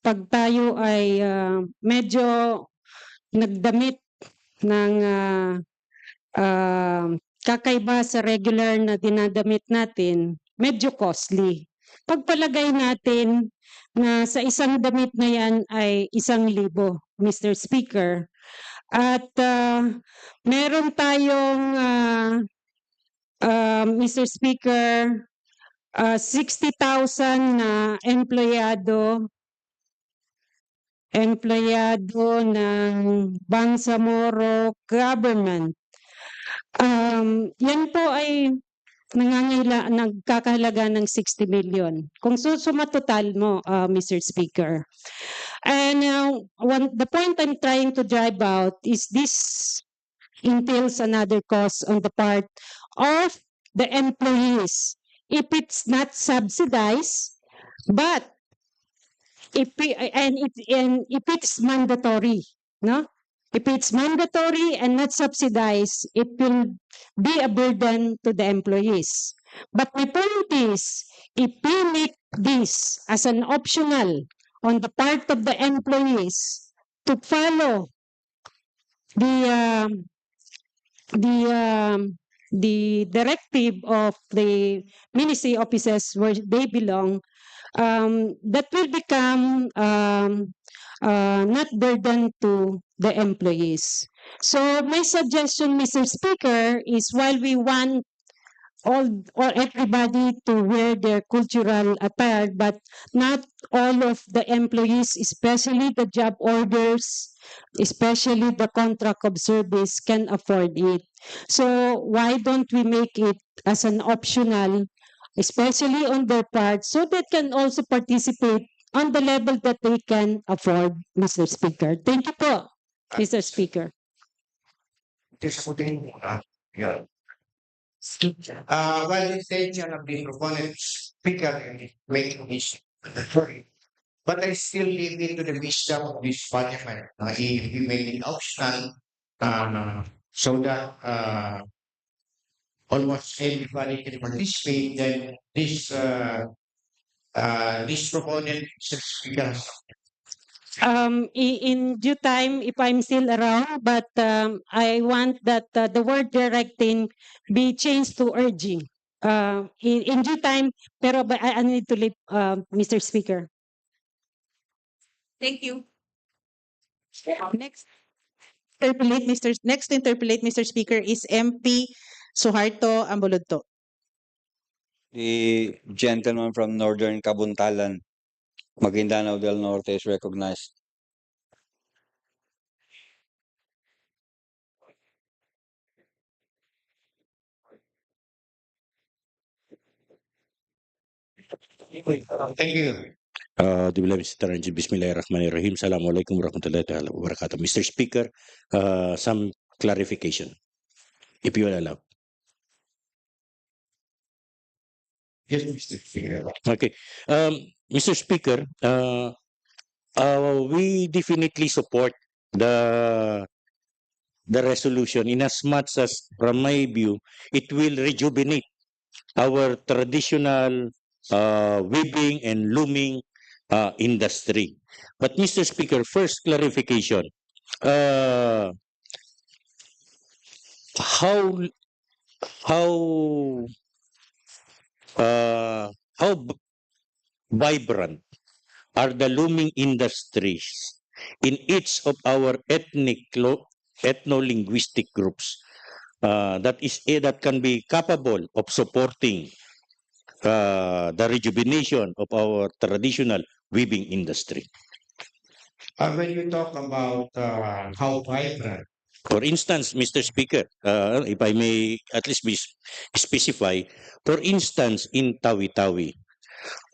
pag tayo ay medyo nagdamit ng kakaiba sa regular na dinadamit natin, medyo costly. Pagpalagay natin na sa isang damit na yan ay 1,000, Mr. Speaker. At meron tayong, Mr. Speaker, 60,000 na empleyado ng Bangsamoro government. Yan po ay nagkakahalaga ng 60 million. Kung susuma total mo, Mr. Speaker. And the point I'm trying to drive out is this entails another cost on the part of the employees. If it's not subsidized, but if it's mandatory, no? If it's mandatory and not subsidized, it will be a burden to the employees. But my point is, if we make this as an optional on the part of the employees to follow the directive of the ministry offices where they belong, that will become not burden to the employees. So my suggestion, Mr. Speaker, is while we want all or everybody to wear their cultural attire, but not all of the employees, especially the job orders, especially the contract of service, can afford it. So why don't we make it as an optional, especially on their part, so they can also participate on the level that they can afford, Mr. Speaker. Thank you po, Mr. Speaker. Yeah. While the intention of the proponent speaker in making this mandatory, but I still leave it to the wisdom of this parliament. If we make it optional, so that almost everybody can participate, then this proponent, Mr. Speaker, In due time, if I'm still around, but I want that the word directing be changed to urging. In due time, pero I need to leave, Mr. Speaker. Thank you. Next to interpolate, Mr. Speaker, is MP Suharto Ambulodto. The gentleman from Northern Kabuntalan, Maguindanao del Norte is recognized. thank you. Bismillahirrahmanirrahim. Assalamualaikum warahmatullahi wabarakatuh. Mr. Speaker, some clarification, if you will allow. Yes, Mr. Speaker. Okay. Mr. Speaker, we definitely support the resolution in as much as, from my view, it will rejuvenate our traditional weaving and looming industry. But Mr. Speaker, first clarification. How vibrant are the looming industries in each of our ethno-linguistic groups that can be capable of supporting the rejuvenation of our traditional weaving industry. When you talk about how vibrant, For instance, Mr. Speaker, if I may at least be specify, for instance, in tawi-tawi,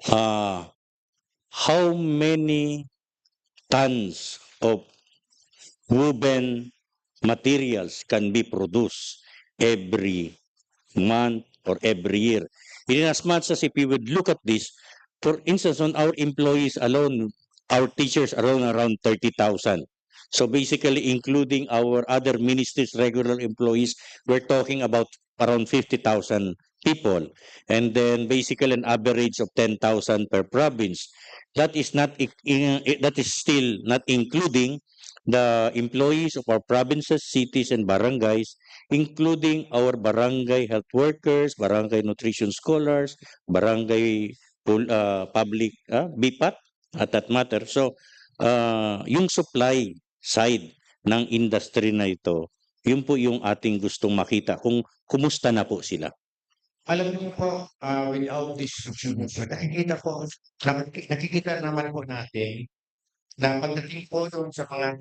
how many tons of woven materials can be produced every month or every year. In as much as if we would look at this, for instance, on our employees alone, our teachers alone around 30,000. So basically, including our other ministries' regular employees, we're talking about around 50,000 people. And then basically an average of 10,000 per province. That is not that is still not including the employees of our provinces, cities, and barangays, including our barangay health workers, barangay nutrition scholars, barangay public BPAT at that matter. So, yung supply side ng industry na ito, yun po yung ating gustong makita kung kumusta na po sila. Alam niyo po, without this nakikita naman po natin na pagdating po doon sa mga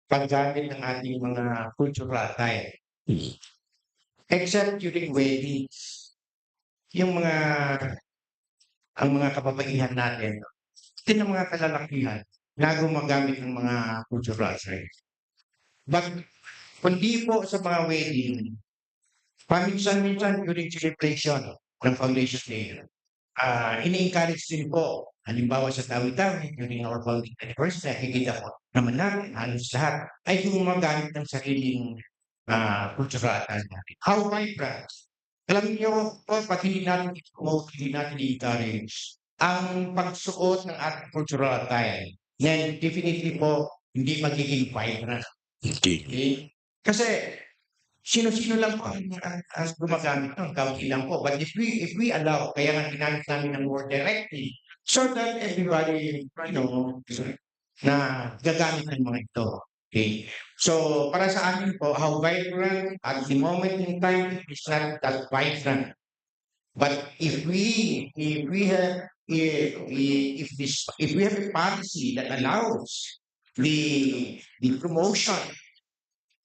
paggamit ng ating mga cultural attire, except during weddings, yung ang mga kababaihan natin, ito ng mga kalalakihan na gumagamit ng mga cultural attire. But, kundi po sa mga wedding, paminsan-minsan during celebration ng Foundation Day, ini-encourage din po, halimbawa sa tawi-tawi, during our founding anniversary, nakikita ko naman natin, halos lahat ay gumagamit ng sariling cultural attire natin. How vibrant! Alam niyo po, pag hindi natin i-promote, hindi natin i-encourage ang pagsuot ng ating cultural attire, then definitely po, hindi magiging vibrant. Okay? Kasi, sino-sino lang po ang gumagamit ng kaunti lang po. But if we allow, kaya nga ginamit namin ng word directly, so that everybody, na gagamit ng mga ito. Okay? So, para sa amin po, how vibrant at the moment in time is not that vibrant. But if we have a policy that allows the promotion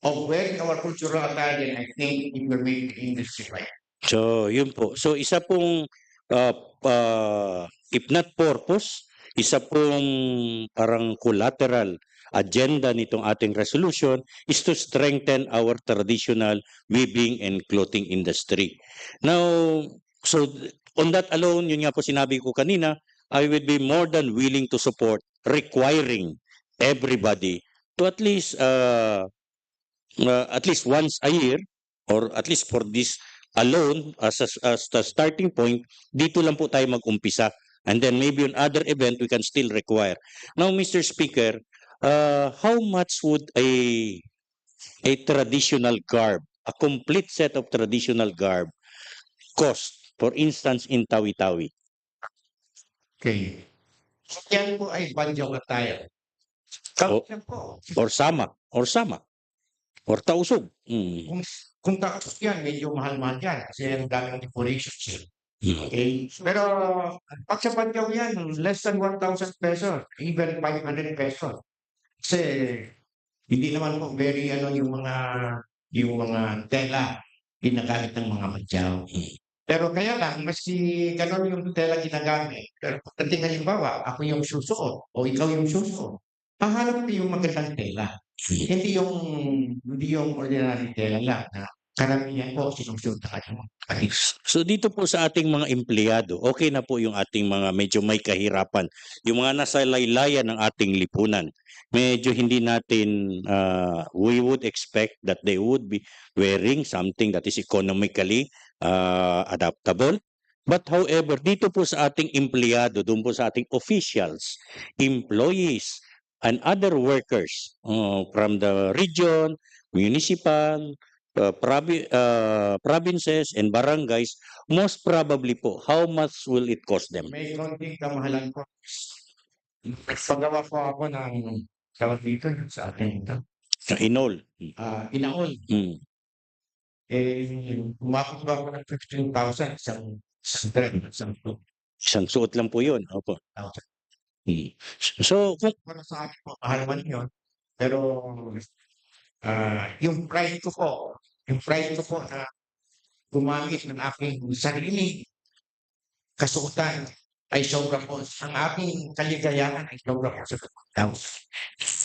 of wearing our cultural attire, then I think it will make the industry right. So, yun po. So, isa pong, if not purpose, isa pong parang collateral agenda nitong ating resolution is to strengthen our traditional weaving and clothing industry. Now, so on that alone, yun nga po sinabi ko kanina, I would be more than willing to support requiring everybody to at least once a year or at least for this alone as the starting point, dito lang po tayo mag-umpisa. And then maybe on other event, we can still require. Now, Mr. Speaker, how much would a traditional garb, a complete set of traditional garb cost, for instance, in tawi-tawi? Okay. Yan po ay banjong attire. Yan po. Or sama. Or tausog. Kung tausog yan, medyo mahal-mahal yan kasi ang daming decorations. Okay? Pero pag sa banjaw yan, less than 1,000 pesos, even 500 pesos. Kasi hindi naman po very yung mga tela ginagamit ng mga banjaw. Pero kaya lang, mas ganon yung tela ginagamit. Pero pagdating halimbawa, ako yung susuot o ikaw yung susuot, hahanap ko yung magandang tela. Hindi yung ordinary tela lang na karamihan po sinusuot na kanyang. So dito po sa ating mga empleyado, okay na po yung ating mga medyo may kahirapan. Yung mga nasa laylayan ng ating lipunan, medyo hindi natin, we would expect that they would be wearing something that is economically adaptable. But however, dito po sa ating empleyado, doon po sa ating officials, employees, and other workers from the region, municipal, provinces, and barangays, most probably po, how much will it cost them? May konting kamahalan po. Nagpagawa po ako ng tawag dito sa atin ito. Inol. Inaol. Umabot ba ako ng 15,000 isang suot lang po yun. Opo. So, para sa akin po, mahal man yun. Pero, yung pride ko po na gumamit ng aking sarili kasuotan ay sobra po. Ang aking kaligayahan ay sobra po sa House.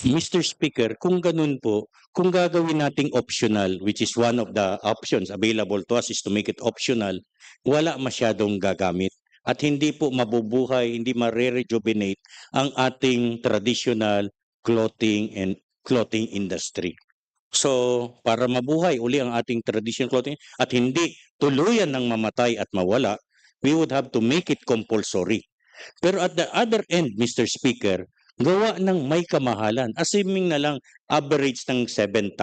Mr. Speaker, kung ganun po, kung gagawin nating optional, which is one of the options available to us is to make it optional, wala masyadong gagamit. At hindi po mabubuhay, hindi ma-rejuvenate ang ating traditional clothing industry. So, para mabuhay uli ang ating traditional clothing at hindi tuluyan ng mamatay at mawala, we would have to make it compulsory. Pero at the other end, Mr. Speaker, gawa ng may kamahalan, assuming na lang average ng 7,000.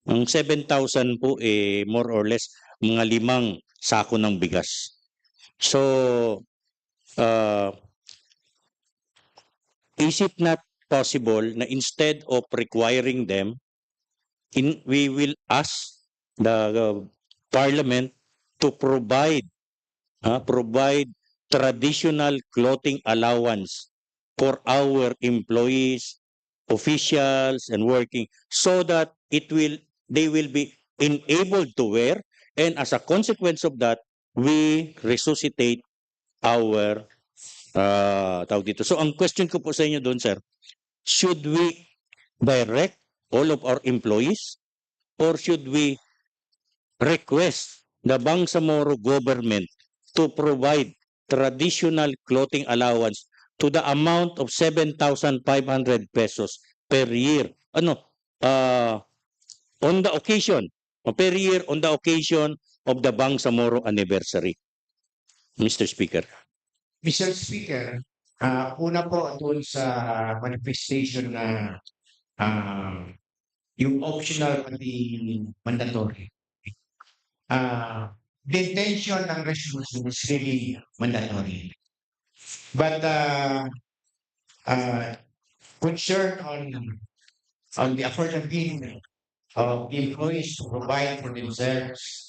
Ang 7,000 po more or less mga 5 sako ng bigas. So, is it not possible na instead of requiring them, we will ask the Parliament to provide traditional clothing allowance for our employees, officials, and working, so that they will be enabled to wear, and as a consequence of that, we resuscitate our tawag dito. So ang question ko po sa inyo doon, sir, should we direct all of our employees or should we request the Bangsamoro government to provide traditional clothing allowance to the amount of 7,500 pesos per year? On the occasion, per year on the occasion of the Bangsamoro anniversary. Mr. Speaker. Mr. Speaker, una po doon sa manifestation na yung optional at mandatory. The intention ng resolution is really mandatory. But concern on the affordability of the employees to provide for themselves,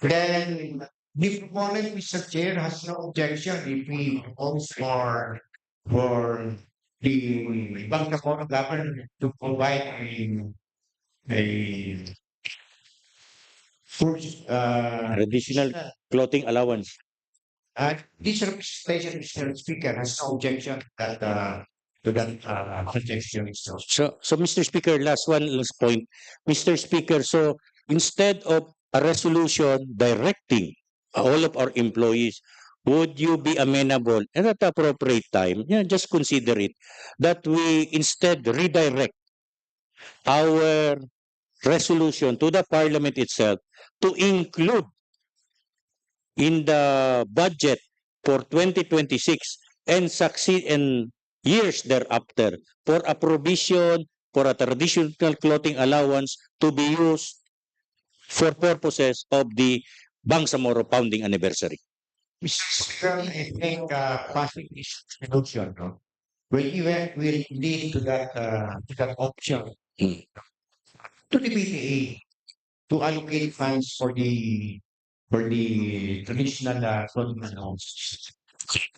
then the proponent, Mr. Chair, has no objection if we propose for the Bangsamoro government to provide a Traditional clothing allowance. this representation, Mr. Speaker, has no objection to that suggestion. So Mr. Speaker, last point. Mr. Speaker, so instead of a resolution directing all of our employees, would you be amenable and at the appropriate time, just consider it, that we instead redirect our resolution to the Parliament itself to include in the budget for 2026 and succeed in years thereafter for a provision for a traditional clothing allowance to be used for purposes of the Bangsamoro founding anniversary. Mr. Speaker, I think passing this resolution will lead to that option to the BTA to allocate funds for the traditional clothing allowance.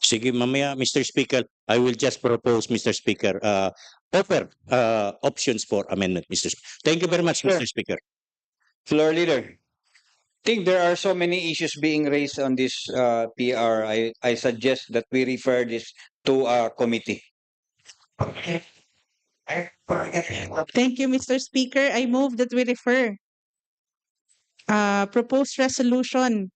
Sige, mamaya, Mr. Speaker, I will just propose, Mr. Speaker, offer options for amendment, Mr. Speaker. Thank you very much, Sure. Mr. Speaker. Floor leader. I think there are so many issues being raised on this PR. I suggest that we refer this to a committee. Thank you, Mr. Speaker. I move that we refer proposed resolution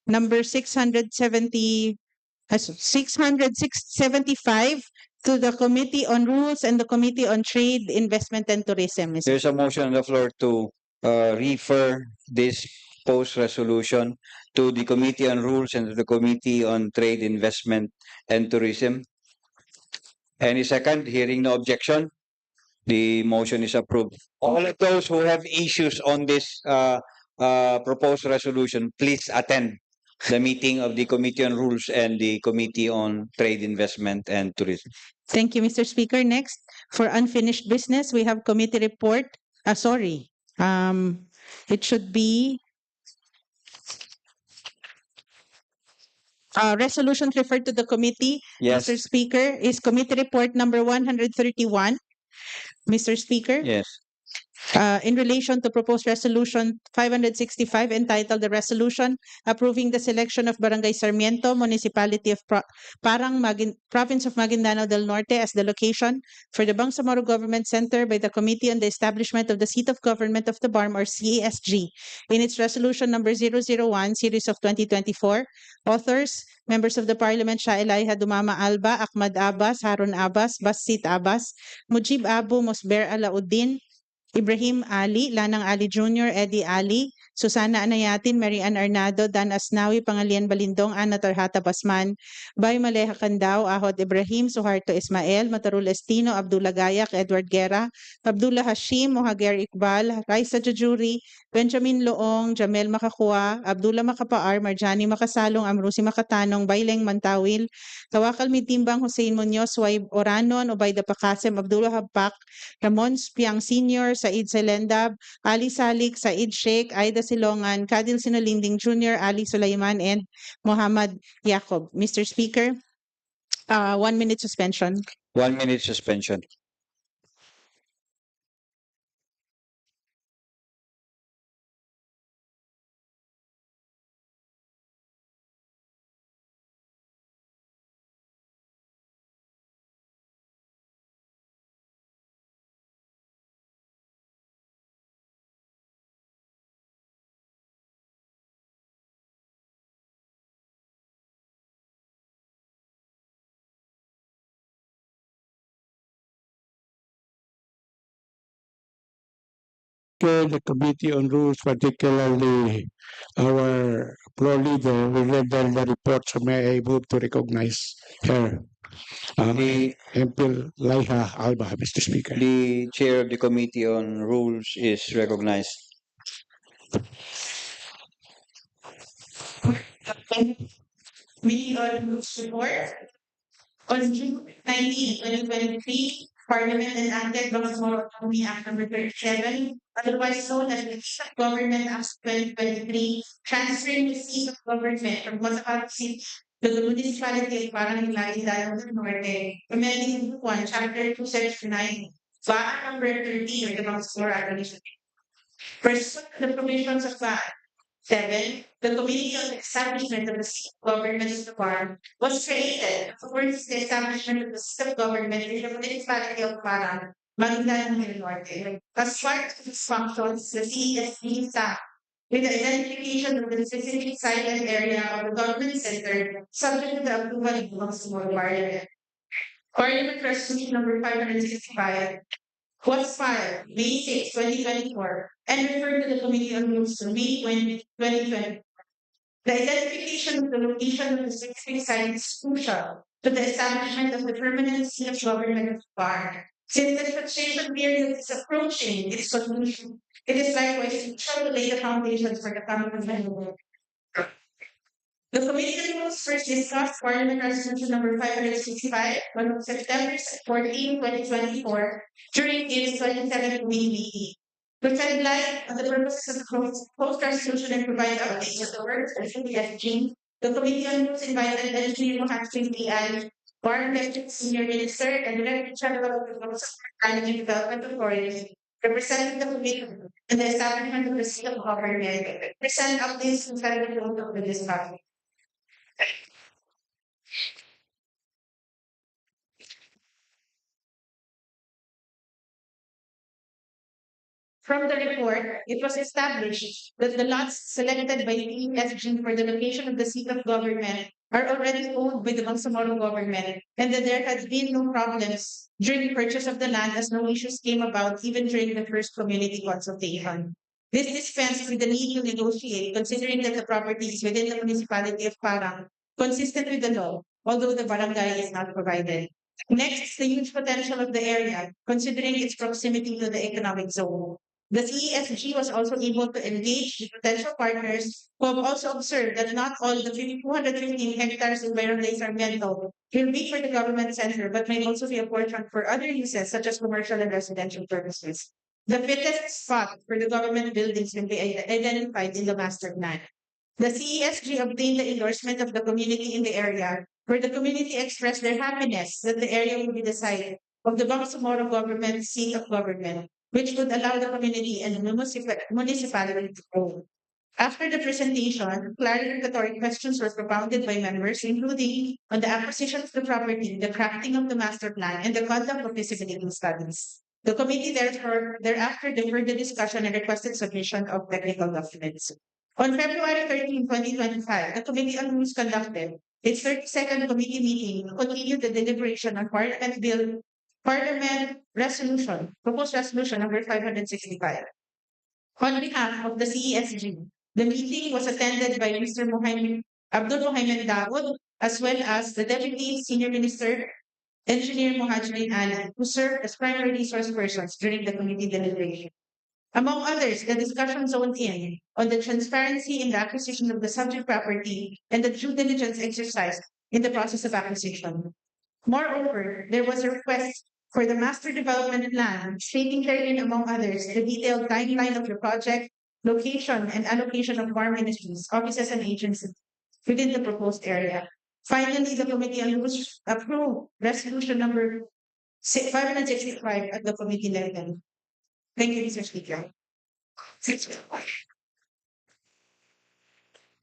number 675 to the Committee on Rules and the Committee on Trade, Investment and Tourism. Mr. There's a motion on the floor to refer this post resolution to the Committee on Rules and to the Committee on Trade, Investment and Tourism. Any second? Hearing no objection, the motion is approved. All of those who have issues on this proposed resolution, please attend the meeting of the Committee on Rules and the Committee on Trade, Investment and Tourism. Thank you, Mr. Speaker. Next, for unfinished business, we have committee report. It should be resolutions referred to the committee. Yes. Mr. Speaker, is committee report number 131. Mr. Speaker. Yes. in relation to proposed resolution 565 entitled the resolution approving the selection of Barangay Sarmiento, Municipality of Province of Maguindanao del Norte as the location for the Bangsamoro Government Center by the Committee on the Establishment of the Seat of Government of the BARM or CASG in its resolution number 001 series of 2024. Authors, members of the Parliament, Sha'ilaiha Dumama Alba, Ahmad Abbas, Harun Abbas, Basit Abbas, Mujib Abu Mosber Alauddin, Ibrahim Ali, Lanang Ali Jr., Eddie Ali, Susana Anayatin, Mary Ann Arnado, Dan Asnawi, Pangalian Balindong, Ana Tarhata Basman, Bay Maleha Candao, Ahod Ibrahim, Suharto Ismael, Matarul Estino, Abdullah Gayak, Edward Guerra, Abdullah Hashim, Mohager Iqbal, Raisa Jajuri, Benjamin Loong, Jamel Makakua, Abdullah Makapaar, Marjani Makasalong, Amrusi Makatanong, Bayleng Mantawil, Tawakal Mitimbang, Hussein Munoz, Waib Oranon, Obayda Pakasem, Abdullah Habpak, Ramon Spiang Sr., Said Selendab, Ali Salik, Said Sheikh, Aida Silongan, Kadil Sinulinding Jr., Ali Sulaiman, and Muhammad Yacob. Mr. Speaker, 1 minute suspension. 1 minute suspension. The Committee on Rules, particularly our floor leader, will render the report. So may I move to recognize her, MP Laiha Alba, Mr. Speaker. The chair of the Committee on Rules is recognized. Meeting on Rules report. On June 19, 2023, Parliament enacted Bangsamoro Autonomy Act number 37, otherwise known as the Seat of Government Act 2023, transferring the seat of government from Masakal City to the municipality of Maguindanao del Norte, amending Book 1, Chapter 2, Section 9, Back number 13 of the Bangsamoro Administration. Pursuant to the provisions of that 7. The Committee on the Establishment of the Seat of Government of the Farm was created towards the establishment of the seat of government in the municipality of Parang, Maguindanao del Norte. As part of its functions, the CESD staff with the identification of the specific site and area of the government center subject to the approval of the Bangsamoro Parliament. Parliament Resolution number 565 was filed May 6, 2024, and referred to the Committee on Rules on May 20, 2020. The identification of the location of the specific site is crucial to the establishment of the permanent seat of government of the park. Since the taxation period is approaching its conclusion, it is likewise crucial to lay the foundations for the coming development. The Committee on Rules first discussed Parliament Resolution number 565 on September 14, 2024, during its 27th committee meeting. To shed light on the purposes of the proposed resolution and provide updates of the work of the CSG, the Committee on Rules invited Engineer Mohammed PI, Foreign Deputy Senior Minister, and Director General of the Council for Planning and Development Authority, representing the Committee and the establishment of the seat of government, present updates inside the field of the discussion. From the report, it was established that the lots selected by the ESG for the location of the seat of government are already owned by the Bangsamoro government, and that there had been no problems during the purchase of the land as no issues came about even during the first community consultation. This dispensed with the need to negotiate, considering that the property is within the municipality of Parang, consistent with the law, although the barangay is not provided. Next, the huge potential of the area, considering its proximity to the economic zone. The CESG was also able to engage the potential partners who have also observed that not all the 215 hectares in Barangay Sarmiento will be for the government center, but may also be apportioned for other uses such as commercial and residential purposes. The fittest spot for the government buildings will be identified in the master plan. The CESG obtained the endorsement of the community in the area, where the community expressed their happiness that the area will be the site of the Bangsamoro government seat of government. which would allow the community and the municipality to grow. After the presentation, clarificatory questions were propounded by members, including on the acquisition of the property, the crafting of the master plan, and the conduct of feasibility studies. The committee thereafter deferred the discussion and requested submission of technical documents. On February 13, 2025, the Committee on Rules conducted its 32nd committee meeting to continue the deliberation on Parliament Resolution, Proposed Resolution number 565. On behalf of the CESG, the meeting was attended by Mr. Abdul Mohamed Dawood, as well as the Deputy Senior Minister, Engineer Muhajirin Alan, who served as primary resource persons during the committee deliberation. Among others, the discussion zoned in on the transparency in the acquisition of the subject property and the due diligence exercised in the process of acquisition. Moreover, there was a request for the master development plan, stating therein, among others, the detailed timeline of the project, location, and allocation of more ministries, offices, and agencies within the proposed area. Finally, the committee on rules approved resolution number 565 at the committee level. Thank you, Mr. Speaker.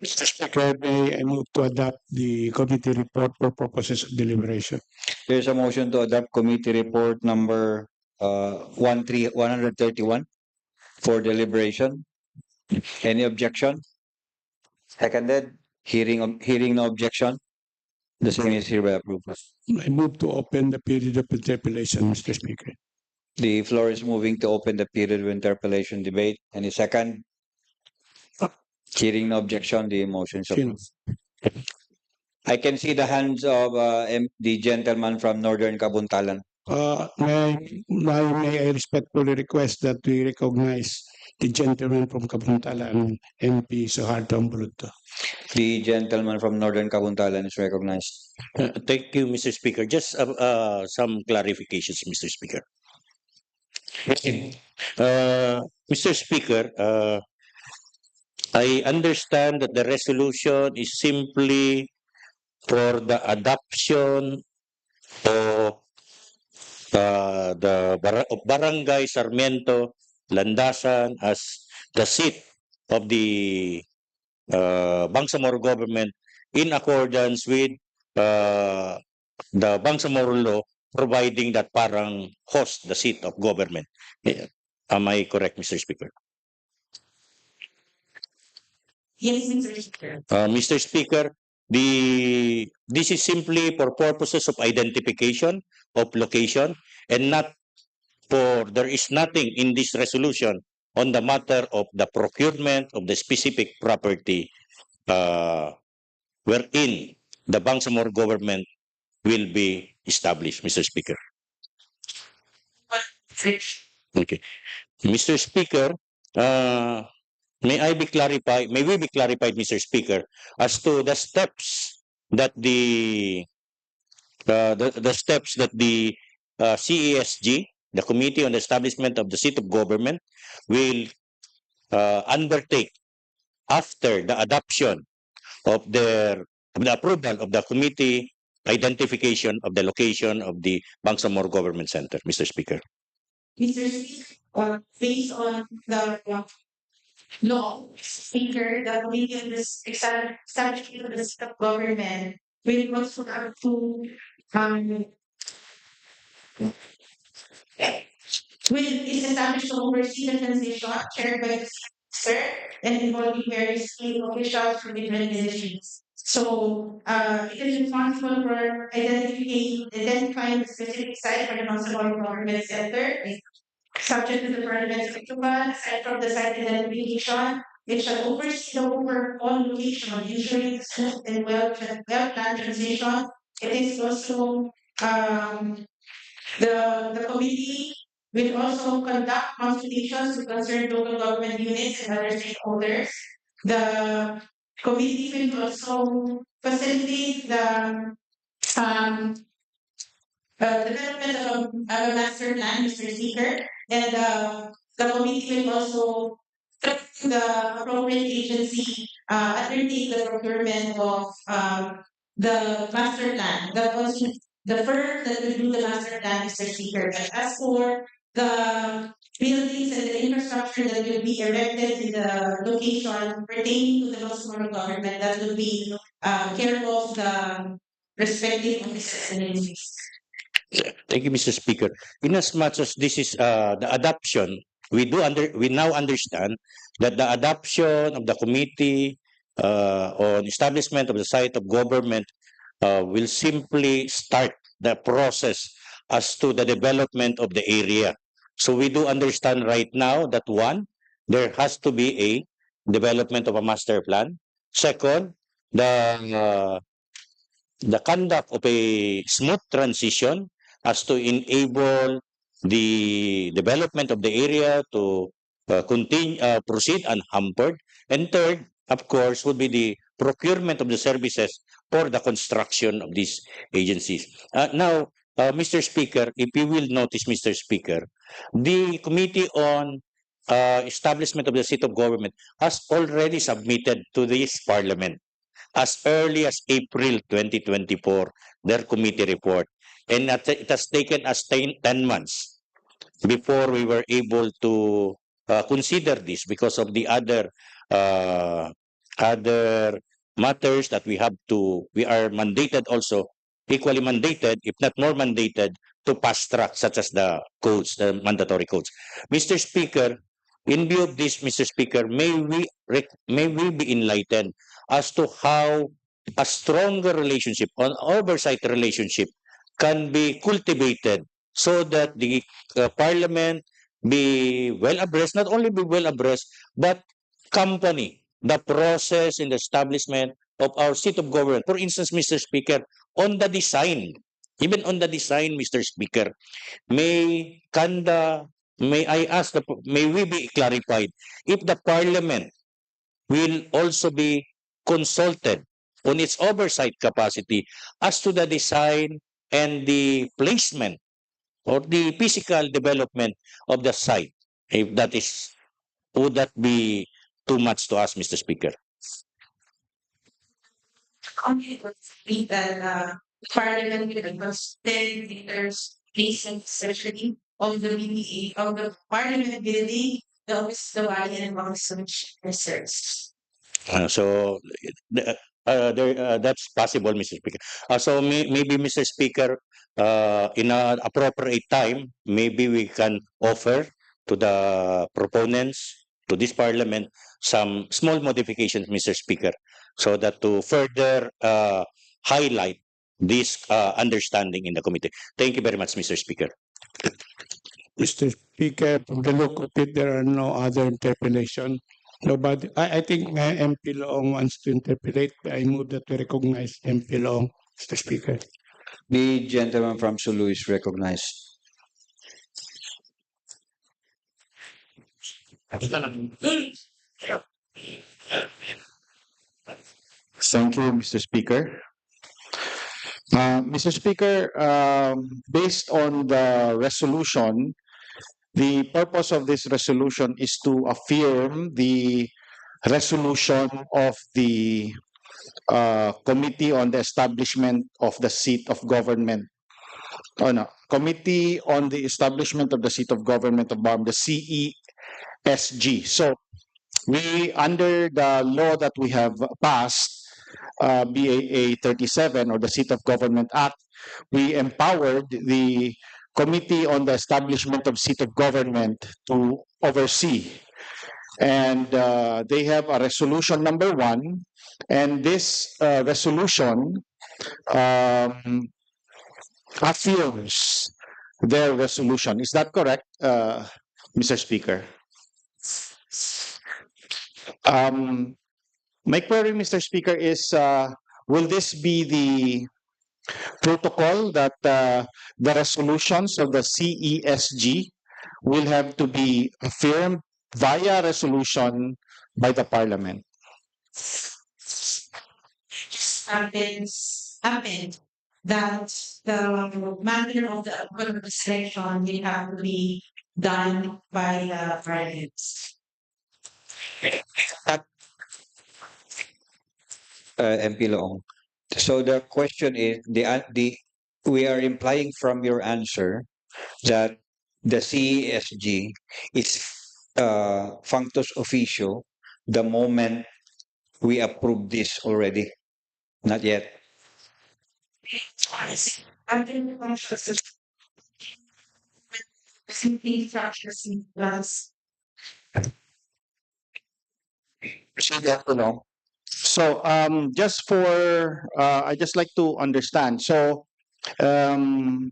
Mr. Speaker, may I move to adopt the committee report for purposes of deliberation. There's a motion to adopt committee report number 131 for deliberation. Any objection? Seconded. Hearing no objection. The same is hereby approved. I move to open the period of interpellation, Mr. Speaker. The floor is moving to open the period of interpellation debate. Any second? Hearing no objection, the motion is approved. I can see the hands of the gentleman from Northern Kabuntalan. May I respectfully request that we recognize the gentleman from Kabuntalan, MP Suharto Ambruto. The gentleman from Northern Kabuntalan is recognized. Thank you, Mr. Speaker. Just some clarifications, Mr. Speaker. Mr. Speaker, I understand that the resolution is simply for the adoption of Barangay Sarmiento Landasan as the seat of the Bangsamoro government in accordance with the Bangsamoro law, providing that parang host the seat of government. Am I correct, Mr. Speaker? Yes, Mr. Speaker. Mr. Speaker, this is simply for purposes of identification of location and not there is nothing in this resolution on the matter of the procurement of the specific property wherein the Bangsamoro government will be established, Mr. Speaker. Okay. Mr. Speaker, may we be clarified, Mr. Speaker, as to the steps that the CESG, the Committee on the Establishment of the Seat of Government, will undertake after the adoption of the approval of the committee identification of the location of the Bangsamoro Government Center, Mr. Speaker. Mr. Speaker, based on the law, Speaker, the committee on this establishment of the seat of government will also have to is established to oversee the transition chaired by the Speaker and involving various state officials from different ministries. So it is responsible for identifying the specific site for the Bangsamoro Government Center, subject to the Parliament's approval. Aside from the site identification, it shall oversee the overall location, ensuring the smooth and well-planned transition. It is also the committee will also conduct consultations with concerned local government units and other stakeholders. The committee will also facilitate the development of a master plan, Mr. Speaker, and the committee will also the appropriate agency undertake the procurement of the master plan. That was the firm that will do the master plan, Mr. Speaker. But as for the buildings and the infrastructure that will be erected in the location pertaining to the Bangsamoro government that will be care of the respective offices and agencies. Thank you, Mr. Speaker. In as much as this is the adoption, we now understand that the adoption of the committee on establishment of the site of government will simply start the process as to the development of the area. So we do understand right now that one, there has to be a development of a master plan. Second, the conduct of a smooth transition as to enable the development of the area to proceed unhampered. And third, of course, would be the procurement of the services for the construction of these agencies. Now, Mr. Speaker, if you will notice, Mr. Speaker, the Committee on Establishment of the Seat of Government has already submitted to this Parliament as early as April 2024, their committee report. And it has taken us 10 months before we were able to consider this because of the other matters that we are mandated also, equally mandated, if not more mandated, to fast track, such as the codes, the mandatory codes. Mr. Speaker, in view of this, Mr. Speaker, may we be enlightened as to how a stronger relationship, an oversight relationship, can be cultivated so that the Parliament be well abreast, not only be well abreast, but accompany the process in the establishment of our seat of government. For instance, Mr. Speaker, on the design, even on the design, Mr. Speaker, may may we be clarified if the Parliament will also be consulted on its oversight capacity as to the design and the placement or the physical development of the site. If that is, would that be too much to ask, Mr. Speaker? Okay, let's read that Parliament will consider leaders recent especially of the BTA of the Parliament building, the office of the and office of research. So that's possible, Mr. Speaker. So maybe, Mr. Speaker, in an appropriate time, maybe we can offer to the proponents to this Parliament some small modifications, Mr. Speaker, so that to further highlight this understanding in the committee. Thank you very much, Mr. Speaker. Mr. Speaker, from the look of it, there are no other interpellation. Nobody. I think MP Loong wants to interpellate. I move that we recognize MP Loong, Mr. Speaker. The gentleman from Sulu is recognized. Thank you, Mr. Speaker. Mr. Speaker, based on the resolution, the purpose of this resolution is to affirm the resolution of the Committee on the Establishment of the Seat of Government. Oh, no. Committee on the Establishment of the Seat of Government of BARM, the CESG. So, we, under the law that we have passed, BAA 37 or the Seat of Government Act, we empowered the Committee on the Establishment of Seat of Government to oversee. And they have a resolution number 1, and this resolution affirms their resolution. Is that correct, Mr. Speaker? My query, Mr. Speaker, is will this be the protocol that the resolutions of the CESG will have to be affirmed via resolution by the Parliament? Happened that the matter of the approval selection will have to be done by the Parliament. MP Loong. So the question is, we are implying from your answer that the CESG is functus officio the moment we approve this already? Not yet. Simply fractures in plants. So just for I just like to understand. So um,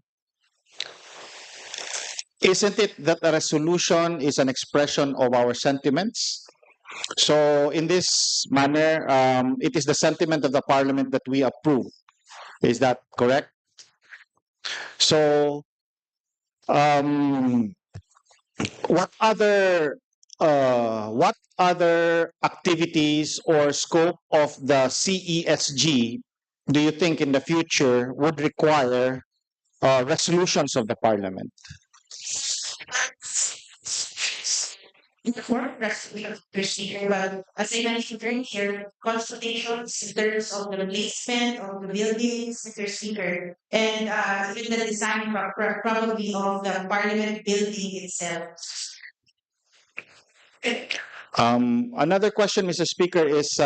isn't it that a resolution is an expression of our sentiments? So in this manner, it is the sentiment of the Parliament that we approve. Is that correct? So um, what other activities or scope of the CESG do you think in the future would require resolutions of the Parliament? For resolution procedure, but as I mentioned earlier, consultations in terms of the placement of the buildings, Mr. Speaker, and even the design probably of the Parliament building itself. Another question, Mr. Speaker, is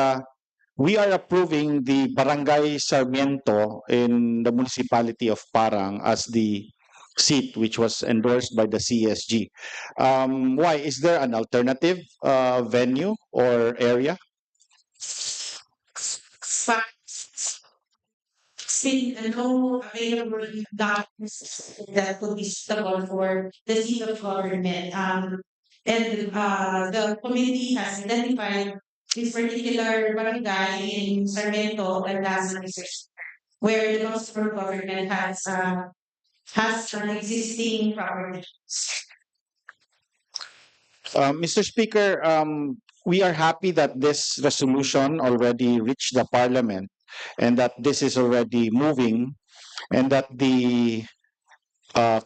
we are approving the Barangay Sarmiento in the municipality of Parang as the seat which was endorsed by the CSG. Why? Is there an alternative venue or area? Still no available documents that could be suitable for the seat of government. And the committee has identified this particular barangay in Sarmiento and Lasa Research, where the Bangsamoro government has an existing property. Mr. Speaker, we are happy that this resolution already reached the Parliament and that this is already moving and that the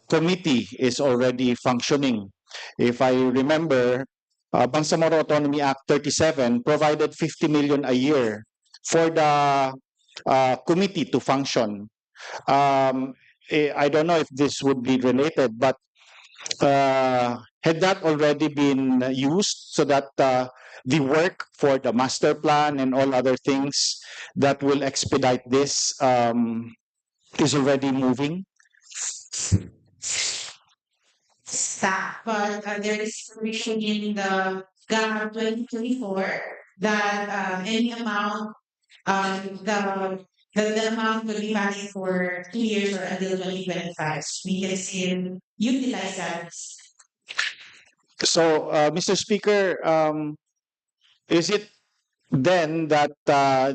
committee is already functioning. If I remember, Bangsamoro Autonomy Act 37 provided 50 million a year for the committee to function. I don't know if this would be related, but had that already been used so that the work for the master plan and all other things that will expedite this is already moving? But there is provision in the GAM 2024 that any amount, the amount will be valid for 2 years or until 2025. We can still utilize that. So, Mr. Speaker, is it then that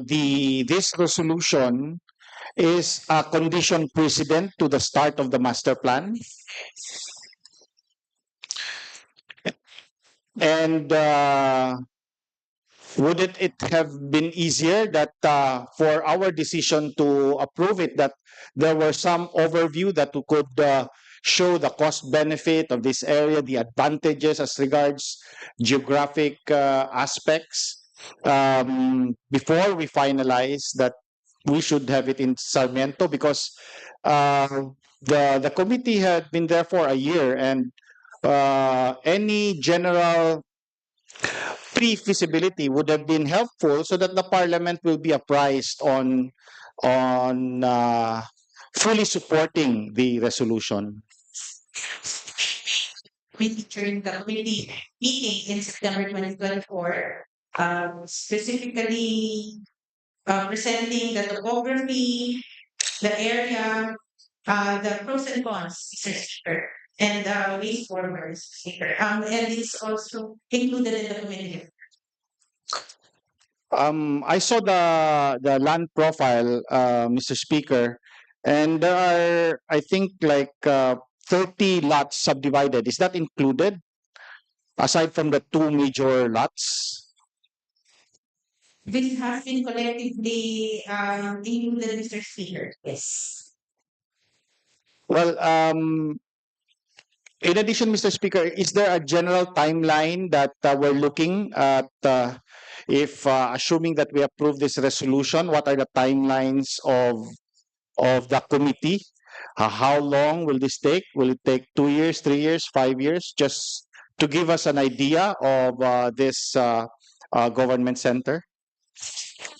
this resolution is a condition precedent to the start of the master plan? And wouldn't it have been easier that for our decision to approve it, that there were some overview that we could show the cost benefit of this area, the advantages as regards geographic aspects before we finalize that we should have it in Sarmiento, because the committee had been there for a year, and any general pre-feasibility would have been helpful so that the Parliament will be apprised on fully supporting the resolution. During the committee meeting in September 2024, specifically presenting the topography, the area, the pros and cons, Mr. Speaker, and ways forward, Mr. Speaker. And it's also included in the committee. I saw the land profile, Mr. Speaker, and there are, I think, like 30 lots subdivided. Is that included, aside from the two major lots? This has been collectively included, Mr. Speaker. Yes. Well, in addition, Mr. Speaker, is there a general timeline that we're looking at? If assuming that we approve this resolution, what are the timelines of the committee How long will this take? Will it take 2 years, 3 years, 5 years? Just to give us an idea of this government center.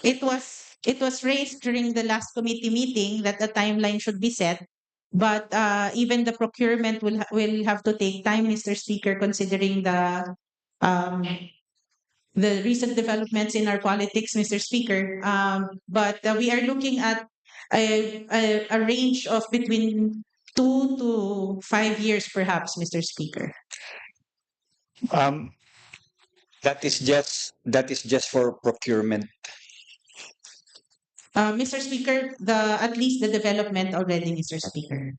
It was raised during the last committee meeting that a timeline should be set, but even the procurement will have to take time, Mr. Speaker, considering um, the recent developments in our politics, Mr. Speaker. But we are looking at a range of between 2 to 5 years, perhaps, Mr. Speaker. Um, that is just for procurement. Mr. Speaker, at least the development already, Mr. Speaker.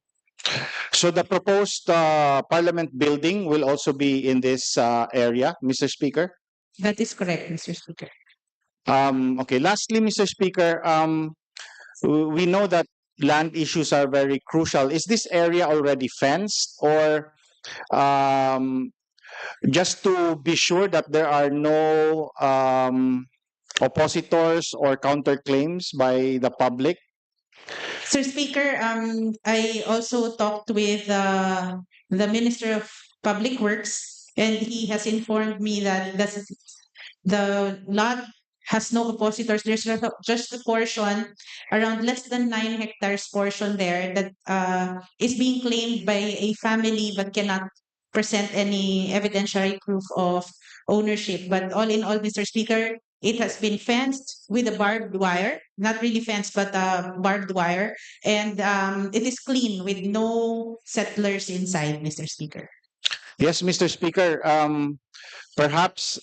So the proposed Parliament building will also be in this area, Mr. Speaker. That is correct, Mr. Speaker. Okay. Lastly, Mr. Speaker, we know that land issues are very crucial. Is this area already fenced, or just to be sure that there are no oppositors or counterclaims by the public? Sir Speaker, I also talked with the Minister of Public Works, and he has informed me that the lot has no oppositors. There's just a portion, around less than 9 hectares portion there that is being claimed by a family but cannot present any evidentiary proof of ownership. But all in all, Mr. Speaker, it has been fenced with a barbed wire, not really fenced, but barbed wire, and it is clean with no settlers inside, Mr. Speaker. Yes, Mr. Speaker. Perhaps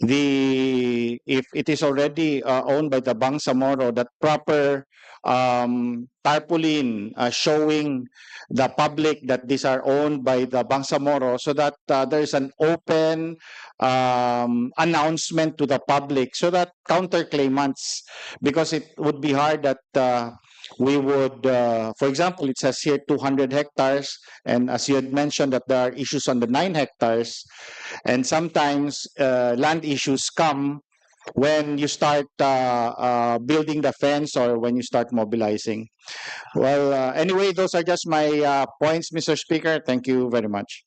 if it is already owned by the Bangsamoro, that proper tarpaulin showing the public that these are owned by the Bangsamoro, so that there is an open announcement to the public, so that counterclaimants, because it would be hard that we would, for example, it says here 200 hectares, and as you had mentioned that there are issues on the 9 hectares, and sometimes land issues come when you start building the fence or when you start mobilizing. Well, anyway, those are just my points, Mr. Speaker. Thank you very much.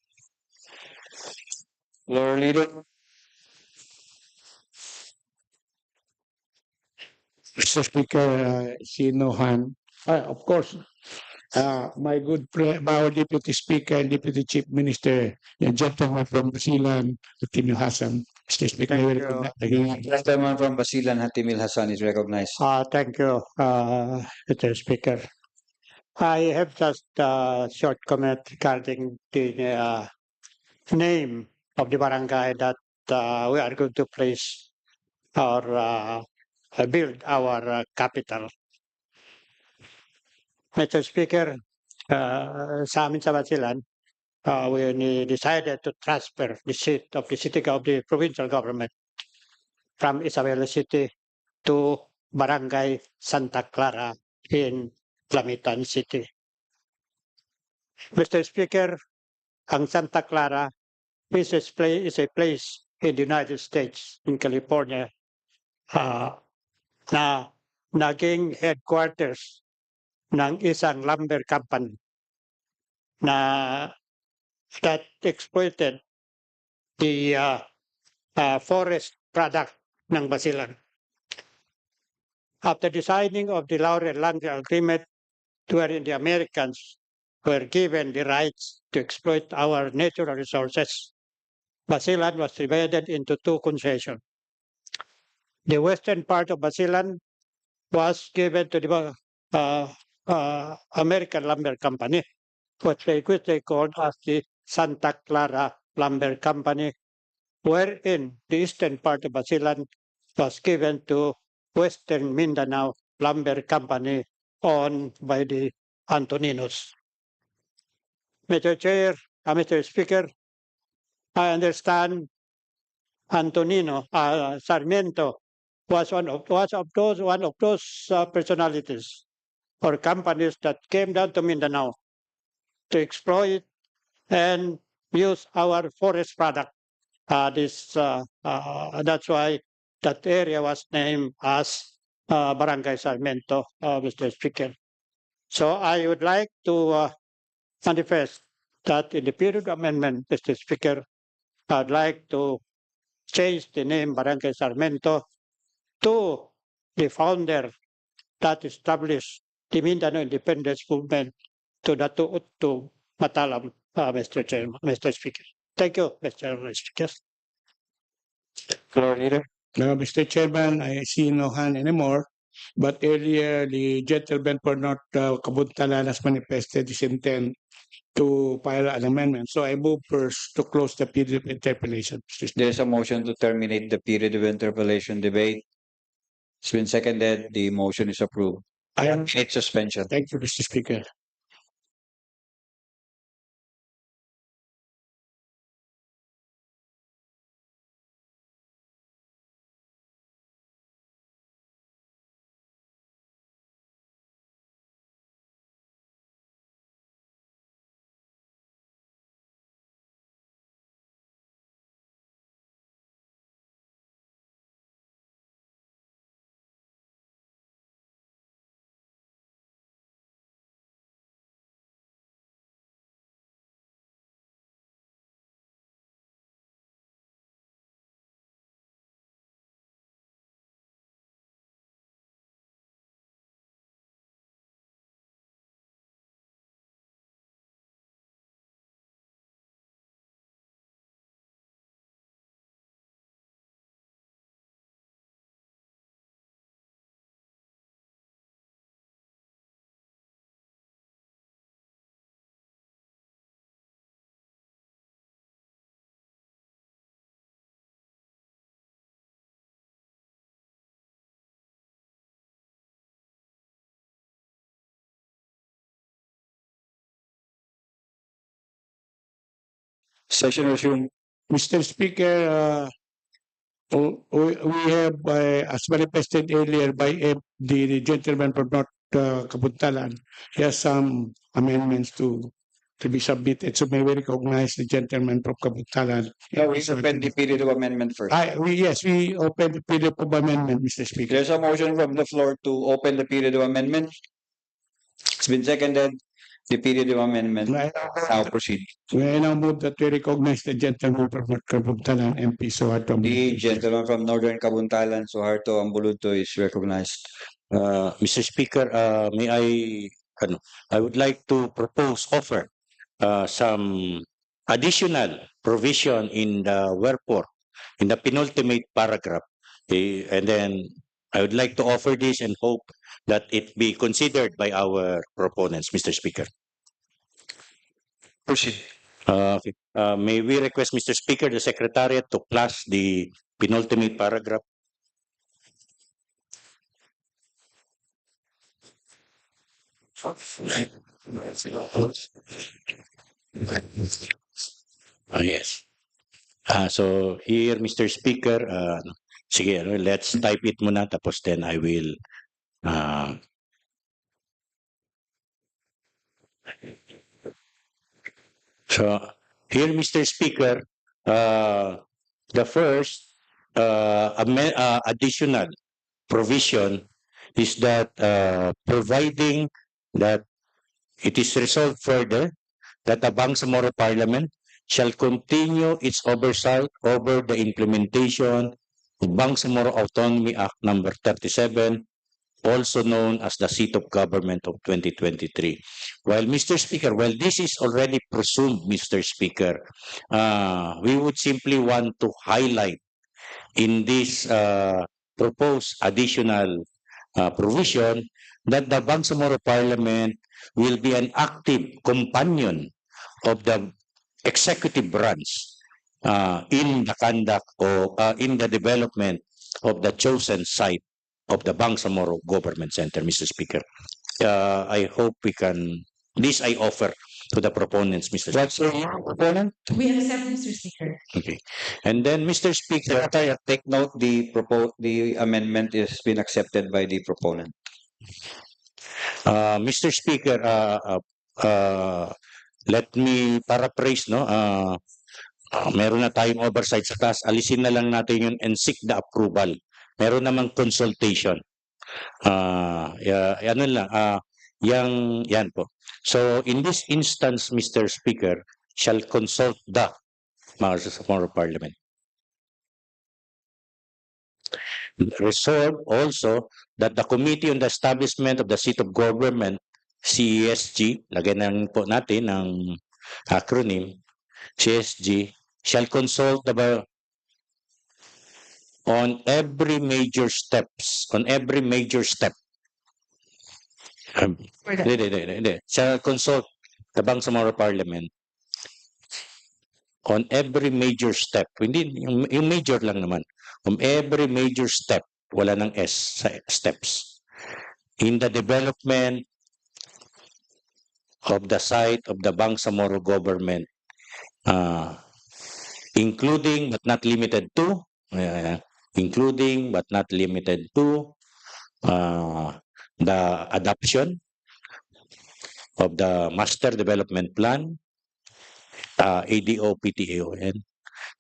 Floor Leader. Mr. Speaker, see no hand. Of course, my good friend, our Deputy Speaker and Deputy Chief Minister, the gentleman from Basilan, Timmy Hassan. Mr. Speaker, I welcome that again. Gentleman from Basilan, Hatimil Hassan is recognized. Thank you, Mr. Speaker. I have just a short comment regarding the name of the barangay that we are going to place or build our capital. Mr. Speaker, sa amin sa Basilan, we decided to transfer the seat of the provincial government from Isabela City to Barangay Santa Clara in Clamitan City. Mr. Speaker, ang Santa Clara is a place in the United States, in California, na naging headquarters ng isang lumber company na that exploited the forest product ng Basilan. After the signing of the Laurel Land Agreement, wherein the Americans were given the rights to exploit our natural resources, Basilan was divided into 2 concessions. The western part of Basilan was given to the American Lumber Company, which they called as the Santa Clara Lumber Company, wherein the eastern part of Basilan was given to Western Mindanao Lumber Company owned by the Antoninos. Mr. Chair, Mr. Speaker, I understand Antonino Sarmiento was one of those personalities or companies that came down to Mindanao to exploit and use our forest product. That's why that area was named as Barangay Sarmiento, Mr. Speaker. So I would like to manifest that in the period of amendment, Mr. Speaker, I'd like to change the name Barangay Sarmiento to the founder that established the Mindanao Independence Movement to Datu to Matalam, Mr. Chairman, Mr. Speaker. Thank you, Mr. Speaker. Floor leader. No, Mr. Chairman, I see no hand anymore. But earlier, the gentleman for North Kabuntalan has manifested his intent to file an amendment. So I move first to close the period of interpellation. There's a motion to terminate the period of interpellation debate. It's been seconded. The motion is approved. I am. It's suspension. Thank you, Mr. Speaker. Session resumed. Mr. Speaker, we have, as manifested earlier by the gentleman from North Kabuntalan, he has some amendments to be submitted. So may we recognize the gentleman from Kabuntalan? No, we open the period of amendment first. Yes, we open the period of amendment, Mr. Speaker. There's a motion from the floor to open the period of amendment. It's been seconded. The period of amendment now proceed. We now move that we recognize the gentleman from North Kabuntalan, MP Suharto. The gentleman from Northern Kabuntalan, Suharto Ambuluto, is recognized. Mr. Speaker, I would like to offer some additional provision in the wherefore, in the penultimate paragraph. And then I would like to offer this and hope that it be considered by our proponents, Mr. Speaker. Proceed. Okay. May we request, Mr. Speaker, the Secretariat to class the penultimate paragraph? Yes. So here, Mr. Speaker, sige, let's type it muna tapos then I will so here, Mr. Speaker, the first additional provision is that providing that it is resolved further that the Bangsamoro Parliament shall continue its oversight over the implementation of Bangsamoro Autonomy Act number 37, also known as the Seat of Government of 2023. While, Mr. Speaker, while this is already presumed, Mr. Speaker, we would simply want to highlight in this proposed additional provision that the Bangsamoro Parliament will be an active companion of the executive branch in the conduct or in the development of the chosen site of the Bangsamoro Government Center, Mr. Speaker. I hope we can, this I offer to the proponents, Mr. What's your proponent? We accept, Mr. Speaker. Okay. And then, Mr. Speaker, Secretary, take note the amendment is been accepted by the proponent. Mr. Speaker, let me paraphrase, no? Meron na tayong oversight sa taas. Alisin na lang natin yun and seek the approval. Meron namang consultation. Ano lang, yan po. So in this instance, Mr. Speaker, shall consult the Bangsamoro Parliament. Resolve also that the Committee on the Establishment of the Seat of Government, CESG, lagyan lang po natin ng acronym, CSG, shall consult on every major step. Hindi. Shall consult the Bangsamoro Parliament on every major step. Hindi, yung major lang naman. On every major step, wala ng S, steps, in the development of the site of the Bangsamoro government, including but not limited to, the adoption of the Master Development Plan, ADO, PTAON,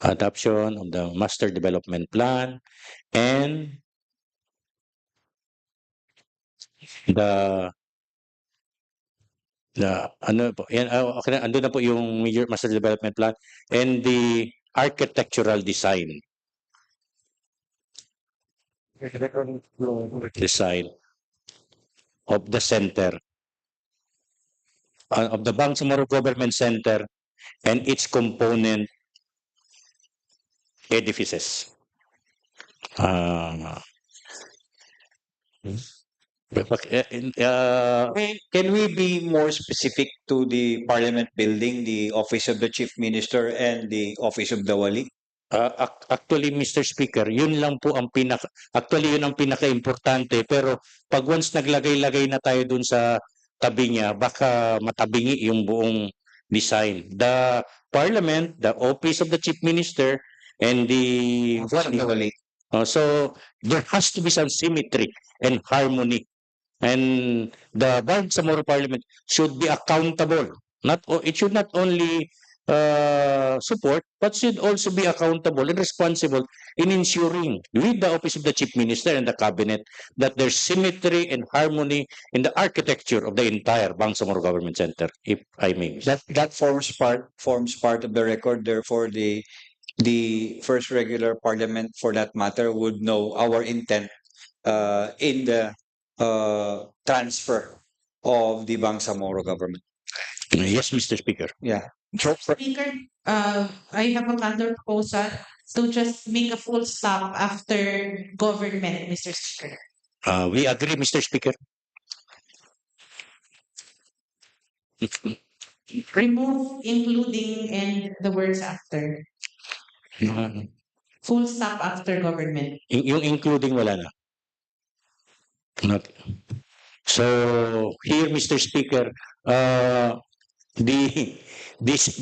adoption of the Master Development Plan, and okay, andun na po yung major Master Development Plan and the architectural design of the center, of the Bangsamoro Government Center and its component edifices. Can we be more specific to the Parliament building, the Office of the Chief Minister and the Office of the Wali? Actually, Mr. Speaker, yun lang po ang yun ang pinaka-importante. Pero pag once naglagay-lagay na tayo dun sa tabi niya, baka matabingi yung buong design. The Parliament, the Office of the Chief Minister, and the Wali. So there has to be some symmetry and harmony. And the Bangsamoro Parliament should be accountable. It should not only support, but should also be accountable and responsible in ensuring with the Office of the Chief Minister and the Cabinet that there's symmetry and harmony in the architecture of the entire Bangsamoro Government Center, if I may. That forms part of the record. Therefore, the first regular Parliament, for that matter, would know our intent in the transfer of the Bangsamoro government. Yes, Mr. Speaker. Yeah. Speaker, I have a counter proposal to just make a full stop after government, Mr. Speaker. We agree, Mr. Speaker. Remove including and the words after. Full stop after government. Yung including wala na. Not. So here, Mr. Speaker, the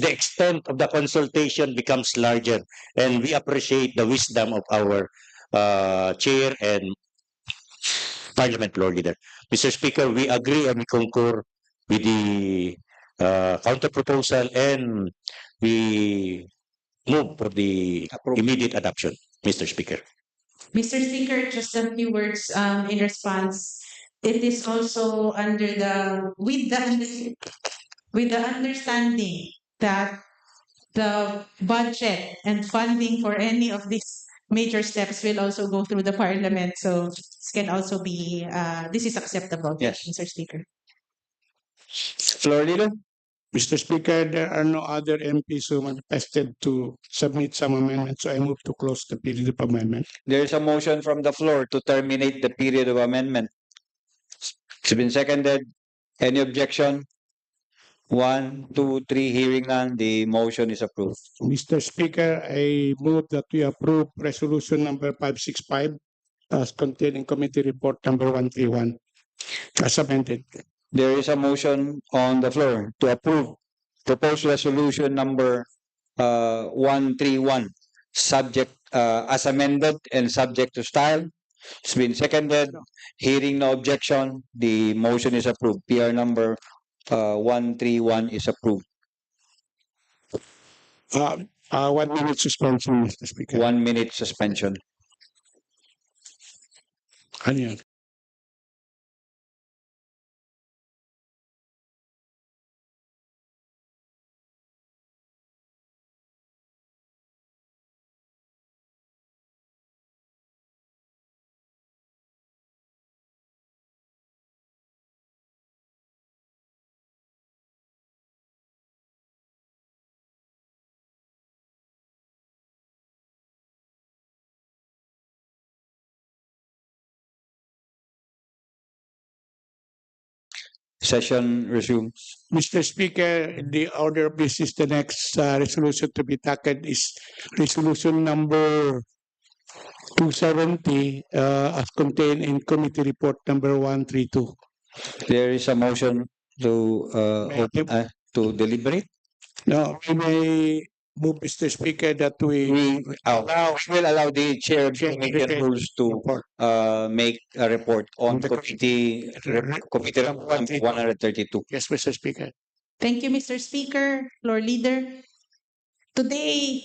extent of the consultation becomes larger, and we appreciate the wisdom of our chair and Parliament Floor Leader. Mr. Speaker, we agree and we concur with the counter proposal, and we move for the immediate adoption, Mr. Speaker. Mr. Speaker, just a few words in response. It is also with the understanding that the budget and funding for any of these major steps will also go through the Parliament. So this can also be, this is acceptable. Yes. Mr. Speaker. Floor Leader? Mr. Speaker, there are no other MPs who manifested to submit some amendments, so I move to close the period of amendment. There is a motion from the floor to terminate the period of amendment. It's been seconded. Any objection? 1, 2, 3, hearing none, the motion is approved. Mr. Speaker, I move that we approve resolution number 565 as contained in committee report number 131 as amended. There is a motion on the floor to approve proposed resolution number 131, subject as amended and subject to style. It's been seconded. Hearing no objection, the motion is approved. PR number 131 is approved. 1 minute suspension, Mr. Speaker. 1 minute suspension. Ano yan? Session resumes. Mr. Speaker, the order of business, the next resolution to be tackled is resolution number 270 as contained in committee report number 132. There is a motion to deliberate. Now, we may move, Mr. Speaker, that we We will allow the chair of the committee on rules to make a report on committee report 132. Yes, Mr. Speaker. Thank you, Mr. Speaker, Floor Leader. Today,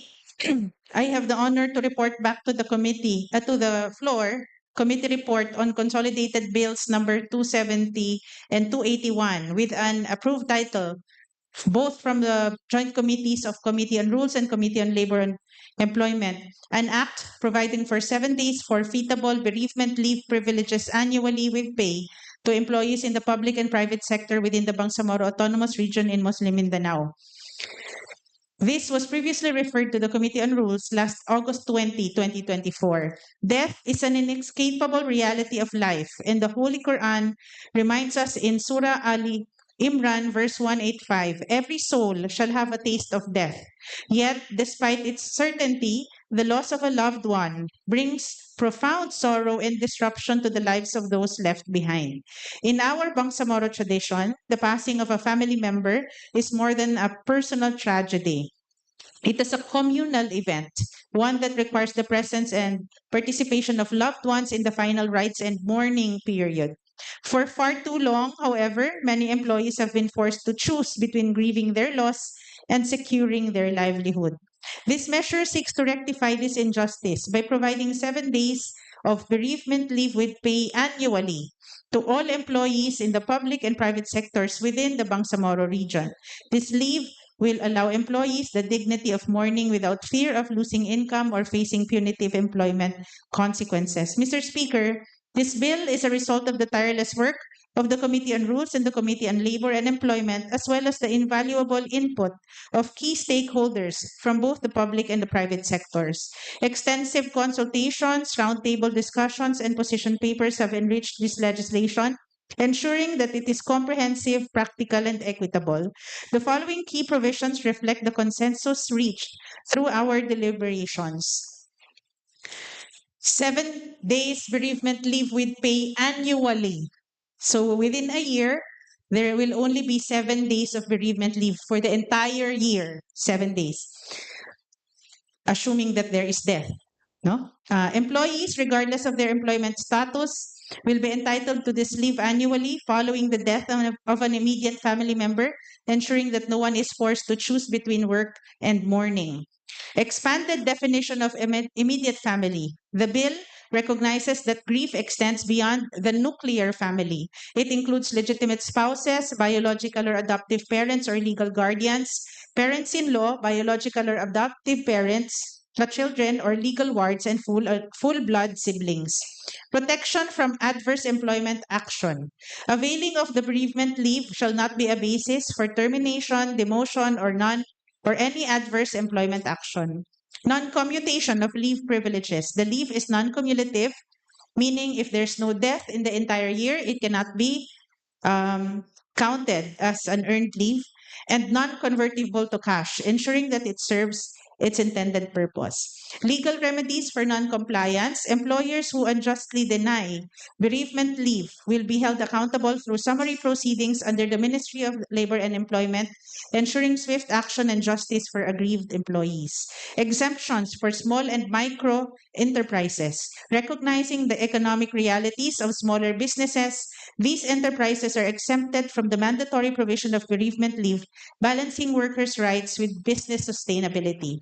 I have the honor to report back to the committee, to the floor, committee report on consolidated bills number 270 and 281 with an approved title, both from the joint committees of Committee on Rules and Committee on Labor and Employment, an act providing for 7 days forfeitable bereavement leave privileges annually with pay to employees in the public and private sector within the Bangsamoro Autonomous Region in Muslim Mindanao. This was previously referred to the Committee on Rules last August 20, 2024. Death is an inescapable reality of life, and the Holy Quran reminds us in Surah Ali Imran, verse 185, every soul shall have a taste of death. Yet, despite its certainty, the loss of a loved one brings profound sorrow and disruption to the lives of those left behind. In our Bangsamoro tradition, the passing of a family member is more than a personal tragedy. It is a communal event, one that requires the presence and participation of loved ones in the final rites and mourning period. For far too long, however, many employees have been forced to choose between grieving their loss and securing their livelihood. This measure seeks to rectify this injustice by providing 7 days of bereavement leave with pay annually to all employees in the public and private sectors within the Bangsamoro region. This leave will allow employees the dignity of mourning without fear of losing income or facing punitive employment consequences. Mr. Speaker, this bill is a result of the tireless work of the Committee on Rules and the Committee on Labor and Employment, as well as the invaluable input of key stakeholders from both the public and the private sectors. Extensive consultations, roundtable discussions, and position papers have enriched this legislation, ensuring that it is comprehensive, practical, and equitable. The following key provisions reflect the consensus reached through our deliberations. 7 days bereavement leave with pay annually. So within a year, there will only be 7 days of bereavement leave for the entire year, 7 days, assuming that there is death. No? Employees, regardless of their employment status, will be entitled to this leave annually following the death of an immediate family member, ensuring that no one is forced to choose between work and mourning. Expanded definition of immediate family. The bill recognizes that grief extends beyond the nuclear family. It includes legitimate spouses, biological or adoptive parents or legal guardians, parents-in-law, biological or adoptive parents, the children or legal wards, and full-blood siblings. Protection from adverse employment action. Availing of the bereavement leave shall not be a basis for termination, demotion, or any adverse employment action. Non-commutation of leave privileges. The leave is non-cumulative, meaning if there's no death in the entire year, it cannot be counted as an earned leave, and non-convertible to cash, ensuring that it serves its intended purpose. Legal remedies for non-compliance. Employers who unjustly deny bereavement leave will be held accountable through summary proceedings under the Ministry of Labor and Employment, ensuring swift action and justice for aggrieved employees. Exemptions for small and micro enterprises. Recognizing the economic realities of smaller businesses, these enterprises are exempted from the mandatory provision of bereavement leave, balancing workers' rights with business sustainability.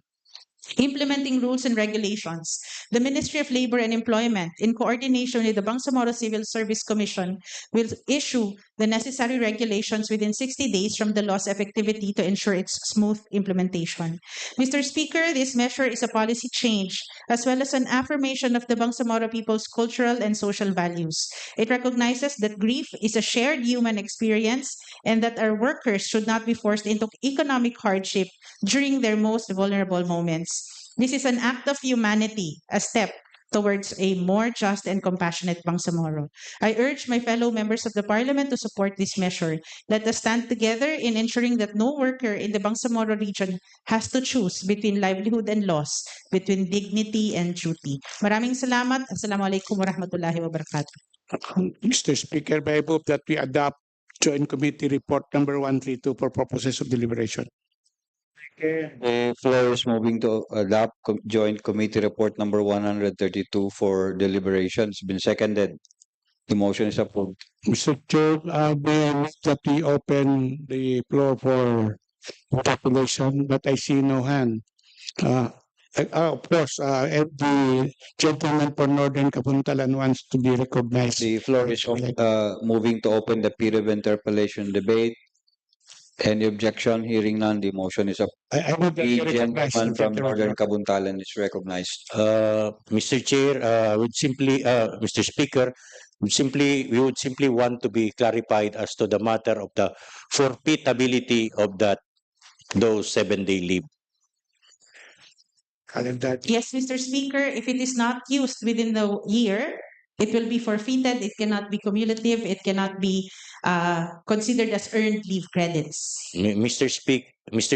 Implementing rules and regulations. The Ministry of Labor and Employment, in coordination with the Bangsamoro Civil Service Commission, will issue the necessary regulations within 60 days from the law's effectivity to ensure its smooth implementation. Mr. Speaker, this measure is a policy change as well as an affirmation of the Bangsamoro people's cultural and social values. It recognizes that grief is a shared human experience and that our workers should not be forced into economic hardship during their most vulnerable moments. This is an act of humanity, a step towards a more just and compassionate Bangsamoro. I urge my fellow members of the Parliament to support this measure. Let us stand together in ensuring that no worker in the Bangsamoro region has to choose between livelihood and loss, between dignity and duty. Maraming salamat. Assalamualaikum warahmatullahi wabarakatuh. Mr. Speaker, I move that we adopt Joint Committee Report number 132 for purposes of deliberation. The floor is moving to adopt Joint Committee Report number 132 for deliberation. It's been seconded. The motion is approved. Mr. Chair, we move that we open the floor for population, but I see no hand. Of course, the gentleman for Northern Kabuntalan wants to be recognized. The floor is moving to open the period of interpellation debate. Any objection? Hearing none, the motion is approved. I move that The you recognize gentleman the from gentleman. Northern Kabuntalan is recognized. Mr. Chair, would simply, Mr. Speaker, we would simply want to be clarified as to the matter of the forfeitability of those 7-day leave. Yes, Mr. Speaker, if it is not used within the year, it will be forfeited. It cannot be cumulative. It cannot be considered as earned leave credits. Mr.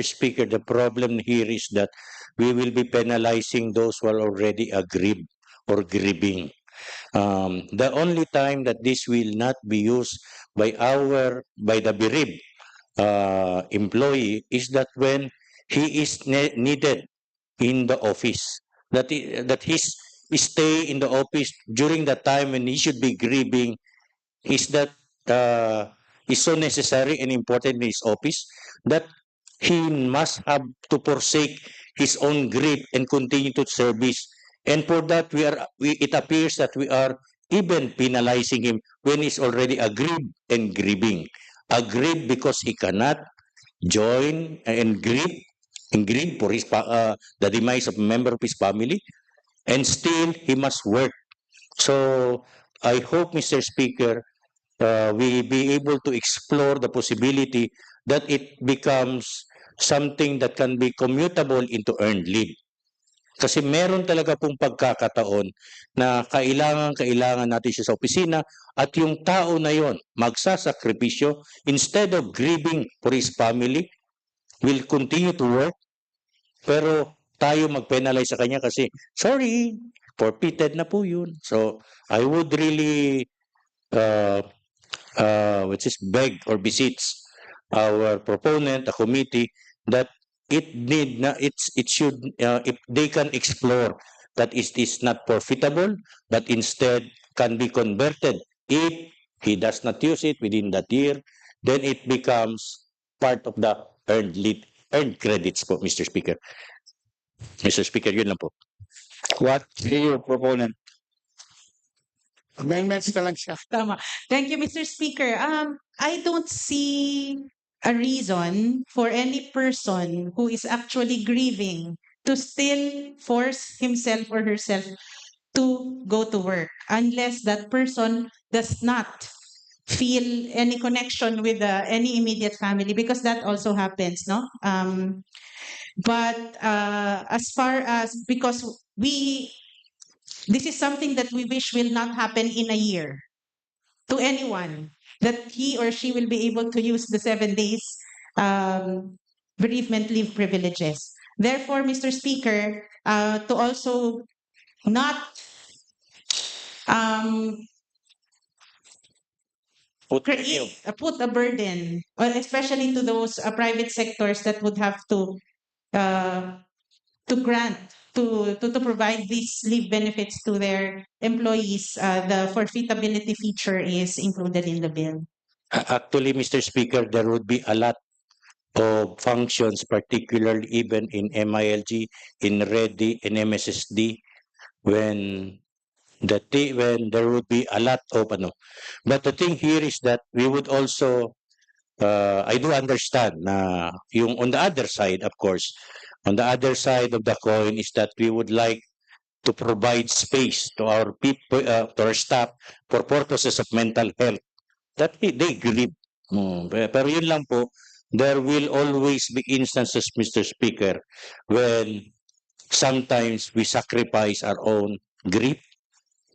Speaker, the problem here is that we will be penalizing those who are already aggrieved or grieving. The only time that this will not be used by the bereaved employee is that when he is needed in the office, that his stay in the office during the time when he should be grieving is so necessary and important in his office that he must have to forsake his own grief and continue to service. And for that, it appears that we are even penalizing him when he's already aggrieved and grieving. Aggrieved because he cannot join and grieve for the demise of a member of his family, and still he must work. So I hope, Mr. Speaker, we be able to explore the possibility that it becomes something that can be commutable into earned leave. Kasi meron talaga pong pagkakataon na kailangan natin siya sa opisina at yung tao na yon magsasakripisyo instead of grieving for his family, will continue to work, pero tayo mag-penalize sa kanya kasi, sorry, forfeited na po yun. So, I would really beg or beseech our proponent, the committee, that if they can explore that it is not profitable, but instead can be converted. If he does not use it within that year, then it becomes part of the earned credits po, Mr. Speaker. Mr. Speaker, yun lang po. What say your proponent? Amendments na lang siya. Tama. Thank you, Mr. Speaker. I don't see a reason for any person who is actually grieving to still force himself or herself to go to work unless that person does not feel any connection with any immediate family, because that also happens, no? But as far as, because this is something that we wish will not happen in a year to anyone, that he or she will be able to use the 7 days bereavement leave privileges. Therefore, Mr. Speaker, to also not put a burden, especially to those private sectors that would have to grant, to provide these leave benefits to their employees, the forfeitability feature is included in the bill. Actually, Mr. Speaker, there would be a lot of functions, particularly even in MILG, in READY, in MSSD, when there would be a lot of But the thing here is that we would also, I do understand na yung on the other side, of course, on the other side of the coin is that we would like to provide space to our people, to our staff for purposes of mental health. That they grieve. Pero yun lang po, there will always be instances, Mr. Speaker, when sometimes we sacrifice our own grief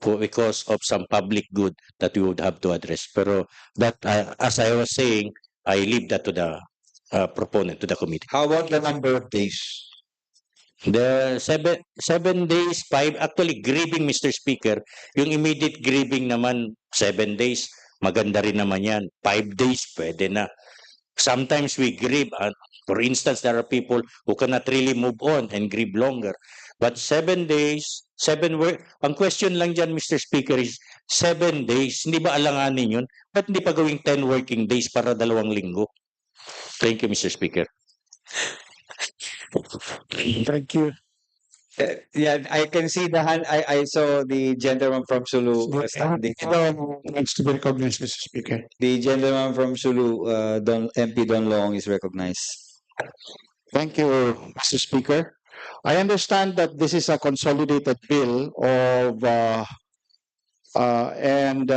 because of some public good that we would have to address. Pero that, as I was saying, I leave that to the proponent, to the committee. How about the number of days? The 7 days, 5, actually grieving, Mr. Speaker, yung immediate grieving naman, 7 days, maganda rin naman yan. 5 days, pwede na. Sometimes we grieve. For instance, there are people who cannot really move on and grieve longer. But 7 days, 7 work. Ang question lang dyan, Mr. Speaker, is 7 days. Hindi ba alanganin yun? Ba't hindi pa gawing 10 working days para 2 linggo? Thank you, Mr. Speaker. Thank you. Yeah, I can see the hand. I saw the gentleman from Sulu standing. Needs to be recognized, Mr. Speaker. The gentleman from Sulu, MP Don Long, is recognized. Thank you, Mr. Speaker. I understand that this is a consolidated bill of, and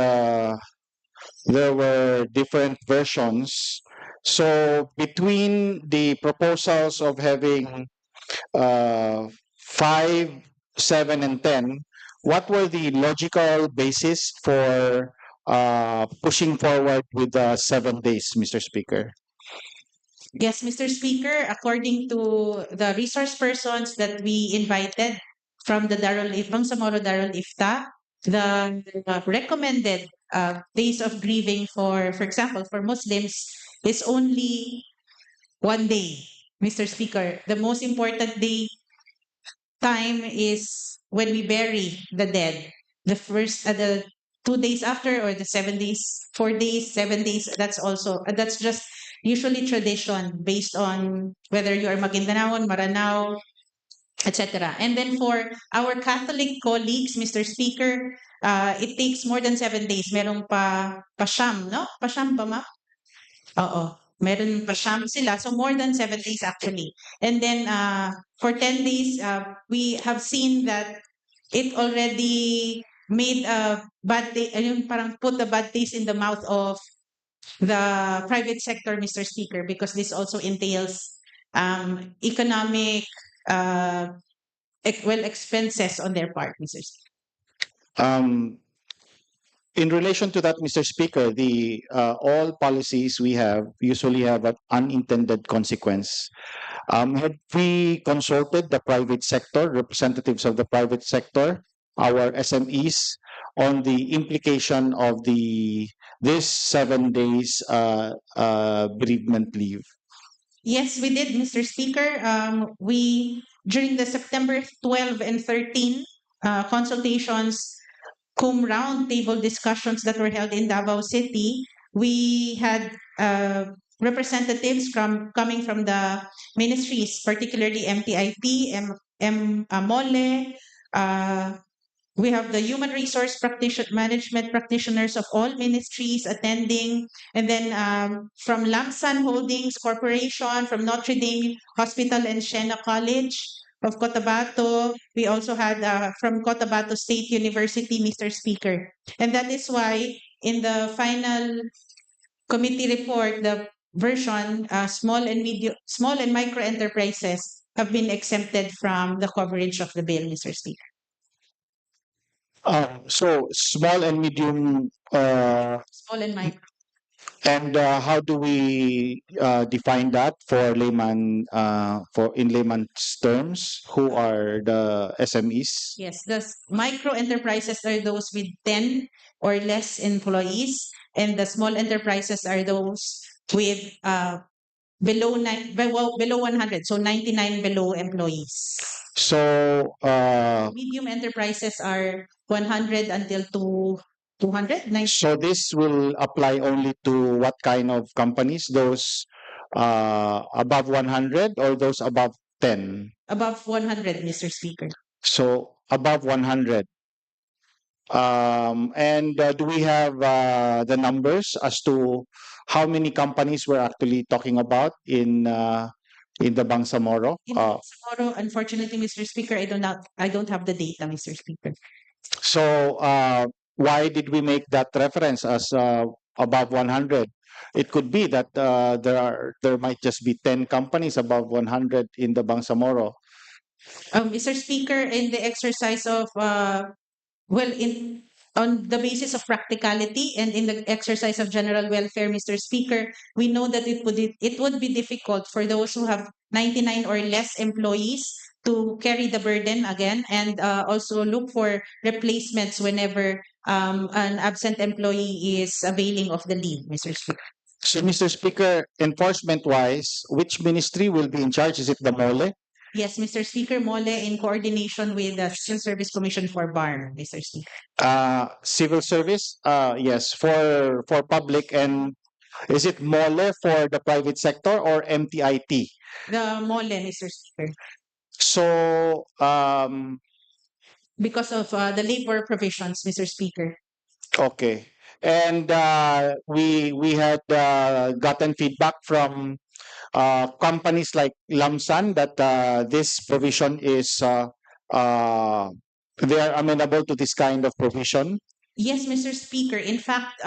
there were different versions. So between the proposals of having 5, 7, and 10, what were the logical basis for pushing forward with the 7 days, Mr. Speaker? Yes, Mr. Speaker, according to the resource persons that we invited from the Bangsamoro Darul Ifta, the recommended days of grieving for example, for Muslims is only 1 day, Mr. Speaker. The most important day time is when we bury the dead. The first, the 2 days after, or the 7 days, 4 days, 7 days. That's also that's just usually tradition based on whether you are Maguindanaon, Maranao, etc. And then for our Catholic colleagues, Mr. Speaker, it takes more than 7 days. Merong pa-sham, no? Pa-sham ba, ma? Oo. Meron pa-sham sila. So more than 7 days actually. And then for 10 days, we have seen that it already made a bad day, parang put a bad taste in the mouth of the private sector, Mr. Speaker, because this also entails economic expenses on their part, Mr. Speaker. In relation to that, Mr. Speaker, the all policies we have usually have an unintended consequence. Have we consulted the private sector, representatives of the private sector, our SMEs, on the implication of this 7 days bereavement leave? Yes, we did, Mr. Speaker. We during the September 12 and 13 consultations, cum round table discussions that were held in Davao City, we had representatives coming from the ministries, particularly MTIP, MOLE. We have the human resource management practitioners of all ministries attending, and then from Lamsan Holdings Corporation, from Notre Dame Hospital and Siena College of Cotabato. We also had from Cotabato State University, Mr. Speaker. And that is why in the final committee report, the version, small and micro enterprises have been exempted from the coverage of the bill, Mr. Speaker. So small and medium. Small and micro. And how do we define that for layman, for in layman's terms? Who are the SMEs? Yes, the micro enterprises are those with 10 or less employees, and the small enterprises are those with below 100, so 99 below employees. So Medium enterprises are 100 until 200. So this will apply only to what kind of companies? Those above 100 or those above 10? Above 100, Mr. Speaker. So above 100. And do we have the numbers as to how many companies we're actually talking about in the Bangsamoro? In Bangsamoro, unfortunately, Mr. Speaker, I don't have the data, Mr. Speaker. So why did we make that reference as above 100? It could be that there might just be 10 companies above 100 in the Bangsamoro. Mr. Speaker, in the exercise of Well, on the basis of practicality and in the exercise of general welfare, Mr. Speaker, we know that it would be difficult for those who have 99 or less employees to carry the burden again, and also look for replacements whenever an absent employee is availing of the leave, Mr. Speaker. So, Mr. Speaker, enforcement-wise, which ministry will be in charge? Is it the MOLE? Yes, Mr. Speaker, MOLE in coordination with the Civil Service Commission for BARM, Mr. Speaker. Civil service? Yes, for public, and is it MOLE for the private sector or MTIT? The MOLE, Mr. Speaker, So, because of the labor provisions, Mr. Speaker. okay. And we had gotten feedback from companies like Lamsan that this provision is they are amenable to this kind of provision. Yes, Mr. Speaker. In fact,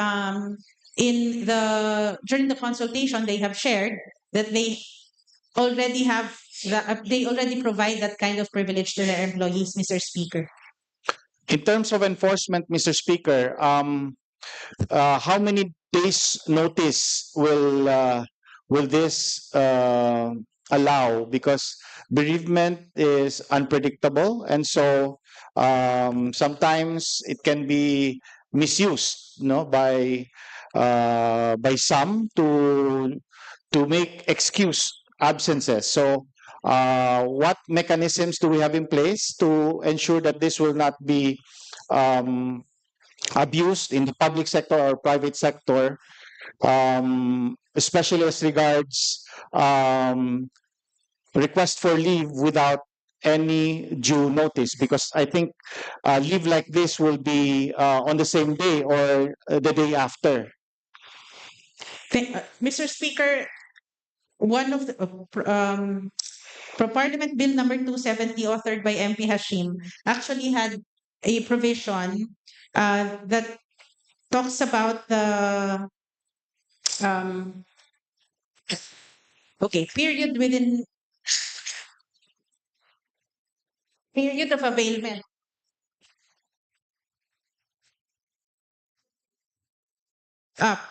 during the consultation, they have shared that they already they already provide that kind of privilege to their employees, Mr. Speaker. In terms of enforcement, Mr. Speaker, how many days notice will this allow? Because bereavement is unpredictable, and so sometimes it can be misused, by some to make excuse absences. So, what mechanisms do we have in place to ensure that this will not be abused in the public sector or private sector, especially as regards request for leave without any due notice? Because I think leave like this will be on the same day or the day after. Mr. Speaker, one of the Parliament Bill number 270, authored by MP Hashim, actually had a provision that talks about the period of availment.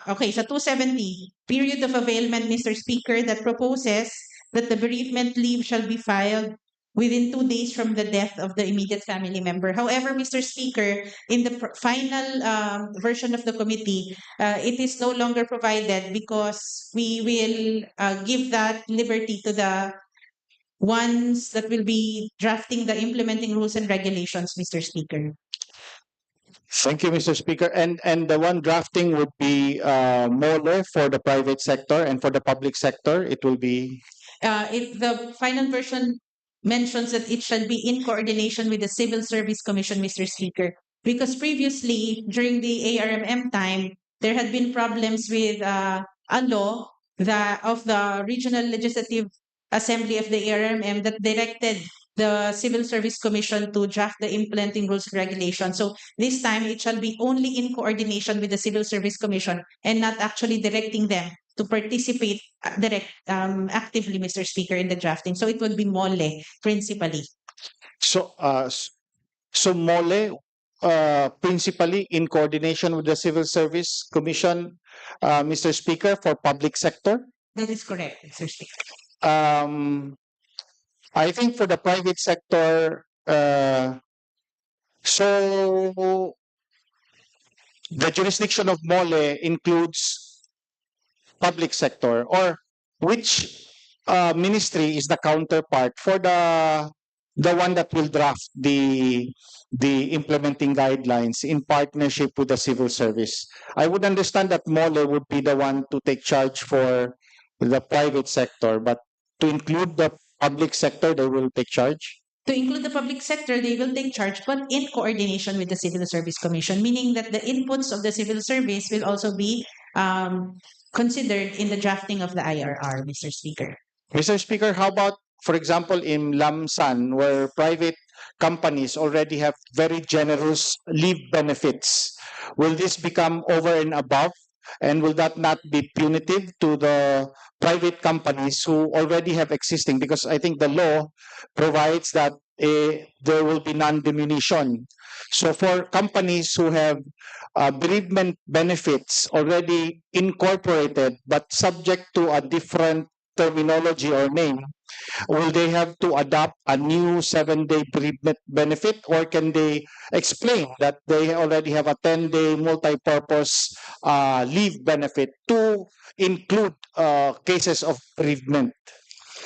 Okay, so 270, period of availment, Mr. Speaker, that proposes that the bereavement leave shall be filed within 2 days from the death of the immediate family member. However, Mr. Speaker, in the final version of the committee, it is no longer provided because we will give that liberty to the ones that will be drafting the implementing rules and regulations, Mr. Speaker. Thank you, Mr. Speaker. And the one drafting would be more for the private sector, and for the public sector, it will be. If the final version mentions that it shall be in coordination with the Civil Service Commission, Mr. Speaker, because previously during the ARMM time, there had been problems with a law of the Regional Legislative Assembly of the ARMM that directed the Civil Service Commission to draft the implementing rules and regulations. So this time it shall be only in coordination with the Civil Service Commission and not actually directing them to participate actively, Mr. Speaker, in the drafting. So it would be MOLE principally. So, MOLE, principally in coordination with the Civil Service Commission, Mr. Speaker, for public sector. That is correct, Mr. Speaker. I think for the private sector, so the jurisdiction of MOLE includes public sector, or which ministry is the counterpart for the one that will draft the implementing guidelines in partnership with the civil service? I would understand that MOLE would be the one to take charge for the private sector, but to include the public sector, they will take charge? To include the public sector, they will take charge, but in coordination with the Civil Service Commission, meaning that the inputs of the civil service will also be considered in the drafting of the IRR, Mr. Speaker. Mr. Speaker, how about, for example, in Lamsan, where private companies already have very generous leave benefits? Will this become over and above? And will that not be punitive to the private companies who already have existing? Because I think the law provides that there will be non-diminution. So for companies who have bereavement benefits already incorporated but subject to a different terminology or name, will they have to adopt a new 7-day bereavement benefit, or can they explain that they already have a 10-day multi-purpose leave benefit to include cases of bereavement?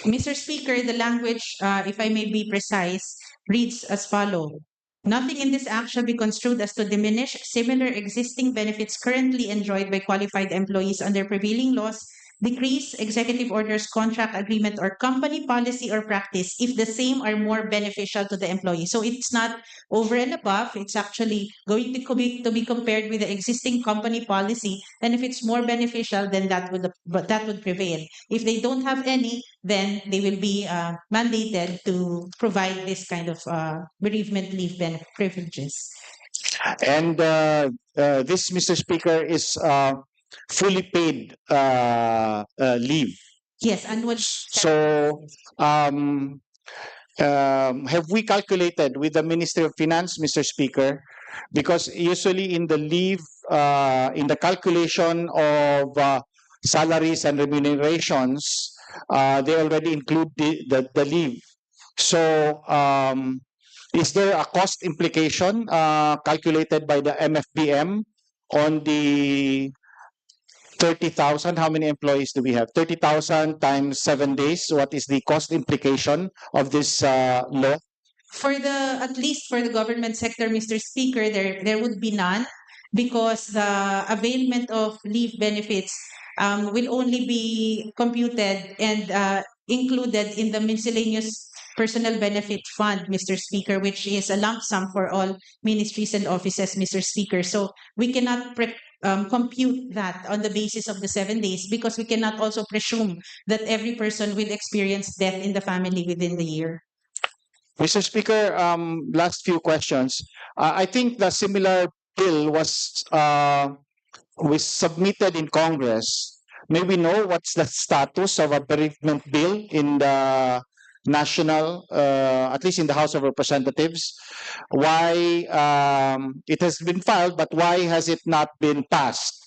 Mr. Speaker, the language, if I may be precise, reads as follows. Nothing in this act shall be construed as to diminish similar existing benefits currently enjoyed by qualified employees under prevailing laws, decrees, executive orders, contract agreement, or company policy or practice if the same are more beneficial to the employee. So it's not over and above. It's actually going to be compared with the existing company policy. And if it's more beneficial, then that would prevail. If they don't have any, then they will be mandated to provide this kind of bereavement leave privileges. And this, Mr. Speaker, is fully paid leave. Yes, annual. So, have we calculated with the Ministry of Finance, Mr. Speaker? Because usually in the leave, in the calculation of salaries and remunerations, they already include the leave. So, is there a cost implication calculated by the MFBM on the 30,000? How many employees do we have? 30,000 times 7 days. What is the cost implication of this law? At least for the government sector, Mr. Speaker, there would be none, because the availment of leave benefits will only be computed and included in the miscellaneous personal benefit fund, Mr. Speaker, which is a lump sum for all ministries and offices, Mr. Speaker. So we cannot compute that on the basis of the 7 days, because we cannot also presume that every person will experience death in the family within the year. Mr. Speaker, last few questions. I think the similar bill was submitted in Congress. May we know what's the status of a bereavement bill in the national, at least in the House of Representatives? Why it has been filed, but why has it not been passed?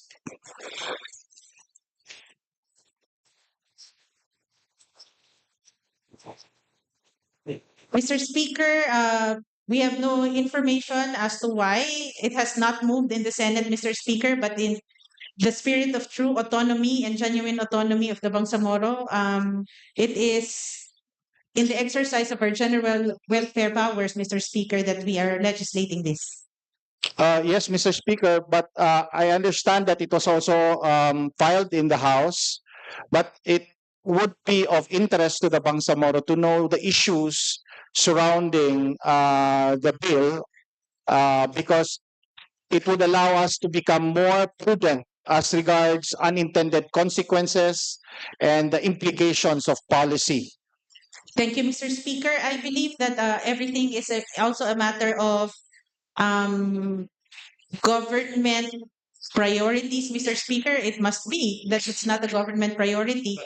Mr. Speaker, we have no information as to why it has not moved in the Senate, Mr. Speaker, but in the spirit of true autonomy and genuine autonomy of the Bangsamoro, it is in the exercise of our general welfare powers, Mr. Speaker, that we are legislating this. Yes, Mr. Speaker, but I understand that it was also filed in the House, but it would be of interest to the Bangsamoro to know the issues surrounding the bill, because it would allow us to become more prudent as regards unintended consequences and the implications of policy. Thank you, Mr. Speaker. I believe that everything is also a matter of government priorities, Mr. Speaker. It must be that it's not a government priority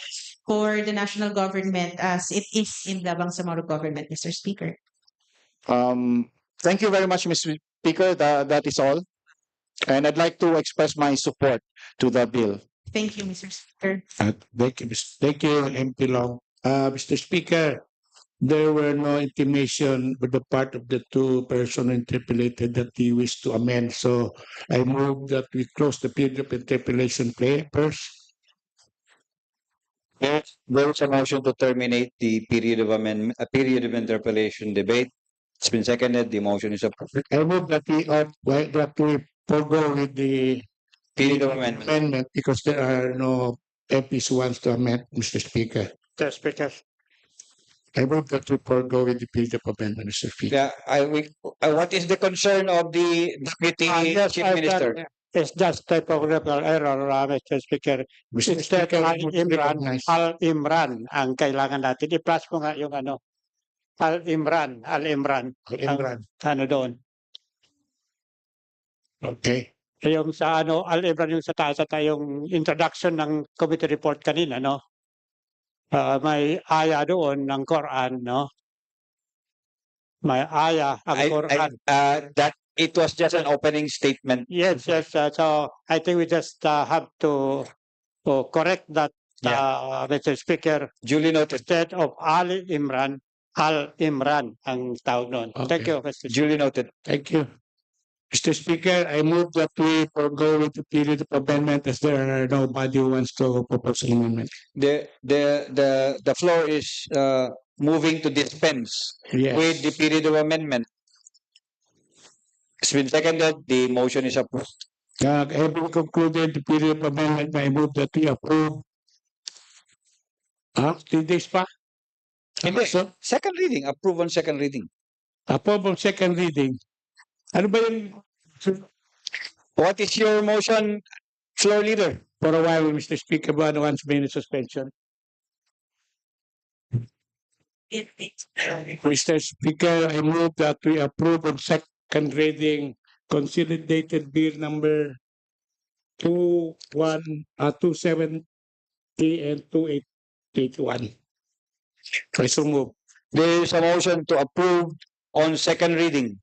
for the national government as it is in the Bangsamoro government, Mr. Speaker. Thank you very much, Mr. Speaker. That is all. And I'd like to express my support to the bill. Thank you, Mr. Speaker. Thank you, MP Long. Mr. Speaker, there were no intimation on the part of the two persons interpellated that they wish to amend. So I move that we close the period of interpellation first. There is a motion to terminate the period of amendment, a period of interpellation debate. It's been seconded. The motion is approved. I move that we forego with the Period of amendment. because there are no MPs who wants to amend, Mr. Speaker. Mr. Speaker. I move that we forego with the period of amendment, Mr. Speaker. Yeah, what is the concern of the Deputy Yes, Chief I've Minister? done- It's just typographical error, Mr. Speaker. Mr. Instead, Speaker, Al-Imran, Al-Imran ang kailangan natin. I-plus mo nga yung ano. Al-Imran. Al-Imran. Ano doon. Okay. Yung sa ano, Al-Imran yung sa taas at yung introduction ng committee report kanina, no? May aya doon ng Quran, no? may ayah ang Quran. That it was just an opening statement. Yes. So I think we just have to correct that, Mr. Speaker. Duly noted. Instead of Ali Imran, Al Imran ang tawag nun. Thank Okay. you, Mr. Speaker. Duly noted. Thank you. Mr. Speaker, I move that we forego with the period of amendment as there are nobody who wants to propose an amendment. The floor is moving to dispense Yes. with the period of amendment. It's been seconded. The motion is approved. Having concluded the period of amendment, I move that we approve. 3 days pa? Hindi. So, Second reading. Approve on second reading. approve of second reading. Ano ba yung What is your motion, floor leader? for a while, Mr. Speaker, but once minute suspension? Mr. Speaker, I move that we approve on second reading consolidated bill number 270 and 2881. I so move. There is a motion to approve on second reading.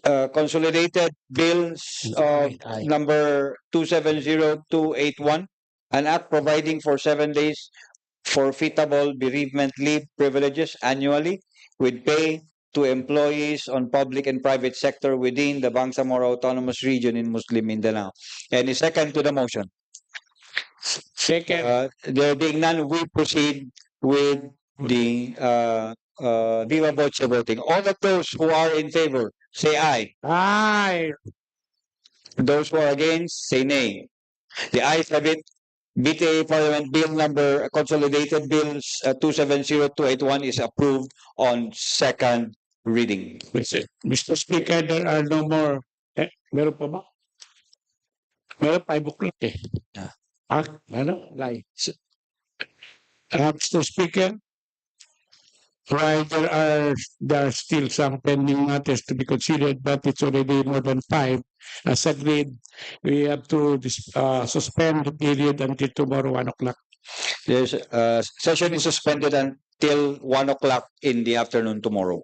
Consolidated bills number 270281, an act providing for 7 days forfeitable bereavement leave privileges annually with pay to employees on public and private sector within the Bangsamoro Autonomous Region in Muslim Mindanao. Any second to the motion? Second. There being none, we proceed with the Viva Voce voting. All of those who are in favor, say aye. Aye. Those who are against, say nay. The ayes have it. BTA Parliament Bill number Consolidated Bills 270281 is approved on second reading. Mr. Speaker, there are no more. Meron pa ba? Meron pa, buklat eh. Lai. Mr. Speaker, right, there are still some pending matters to be considered, but it's already more than 5. As agreed, we have to suspend the period until tomorrow 1 o'clock. Session is suspended until 1 o'clock in the afternoon tomorrow.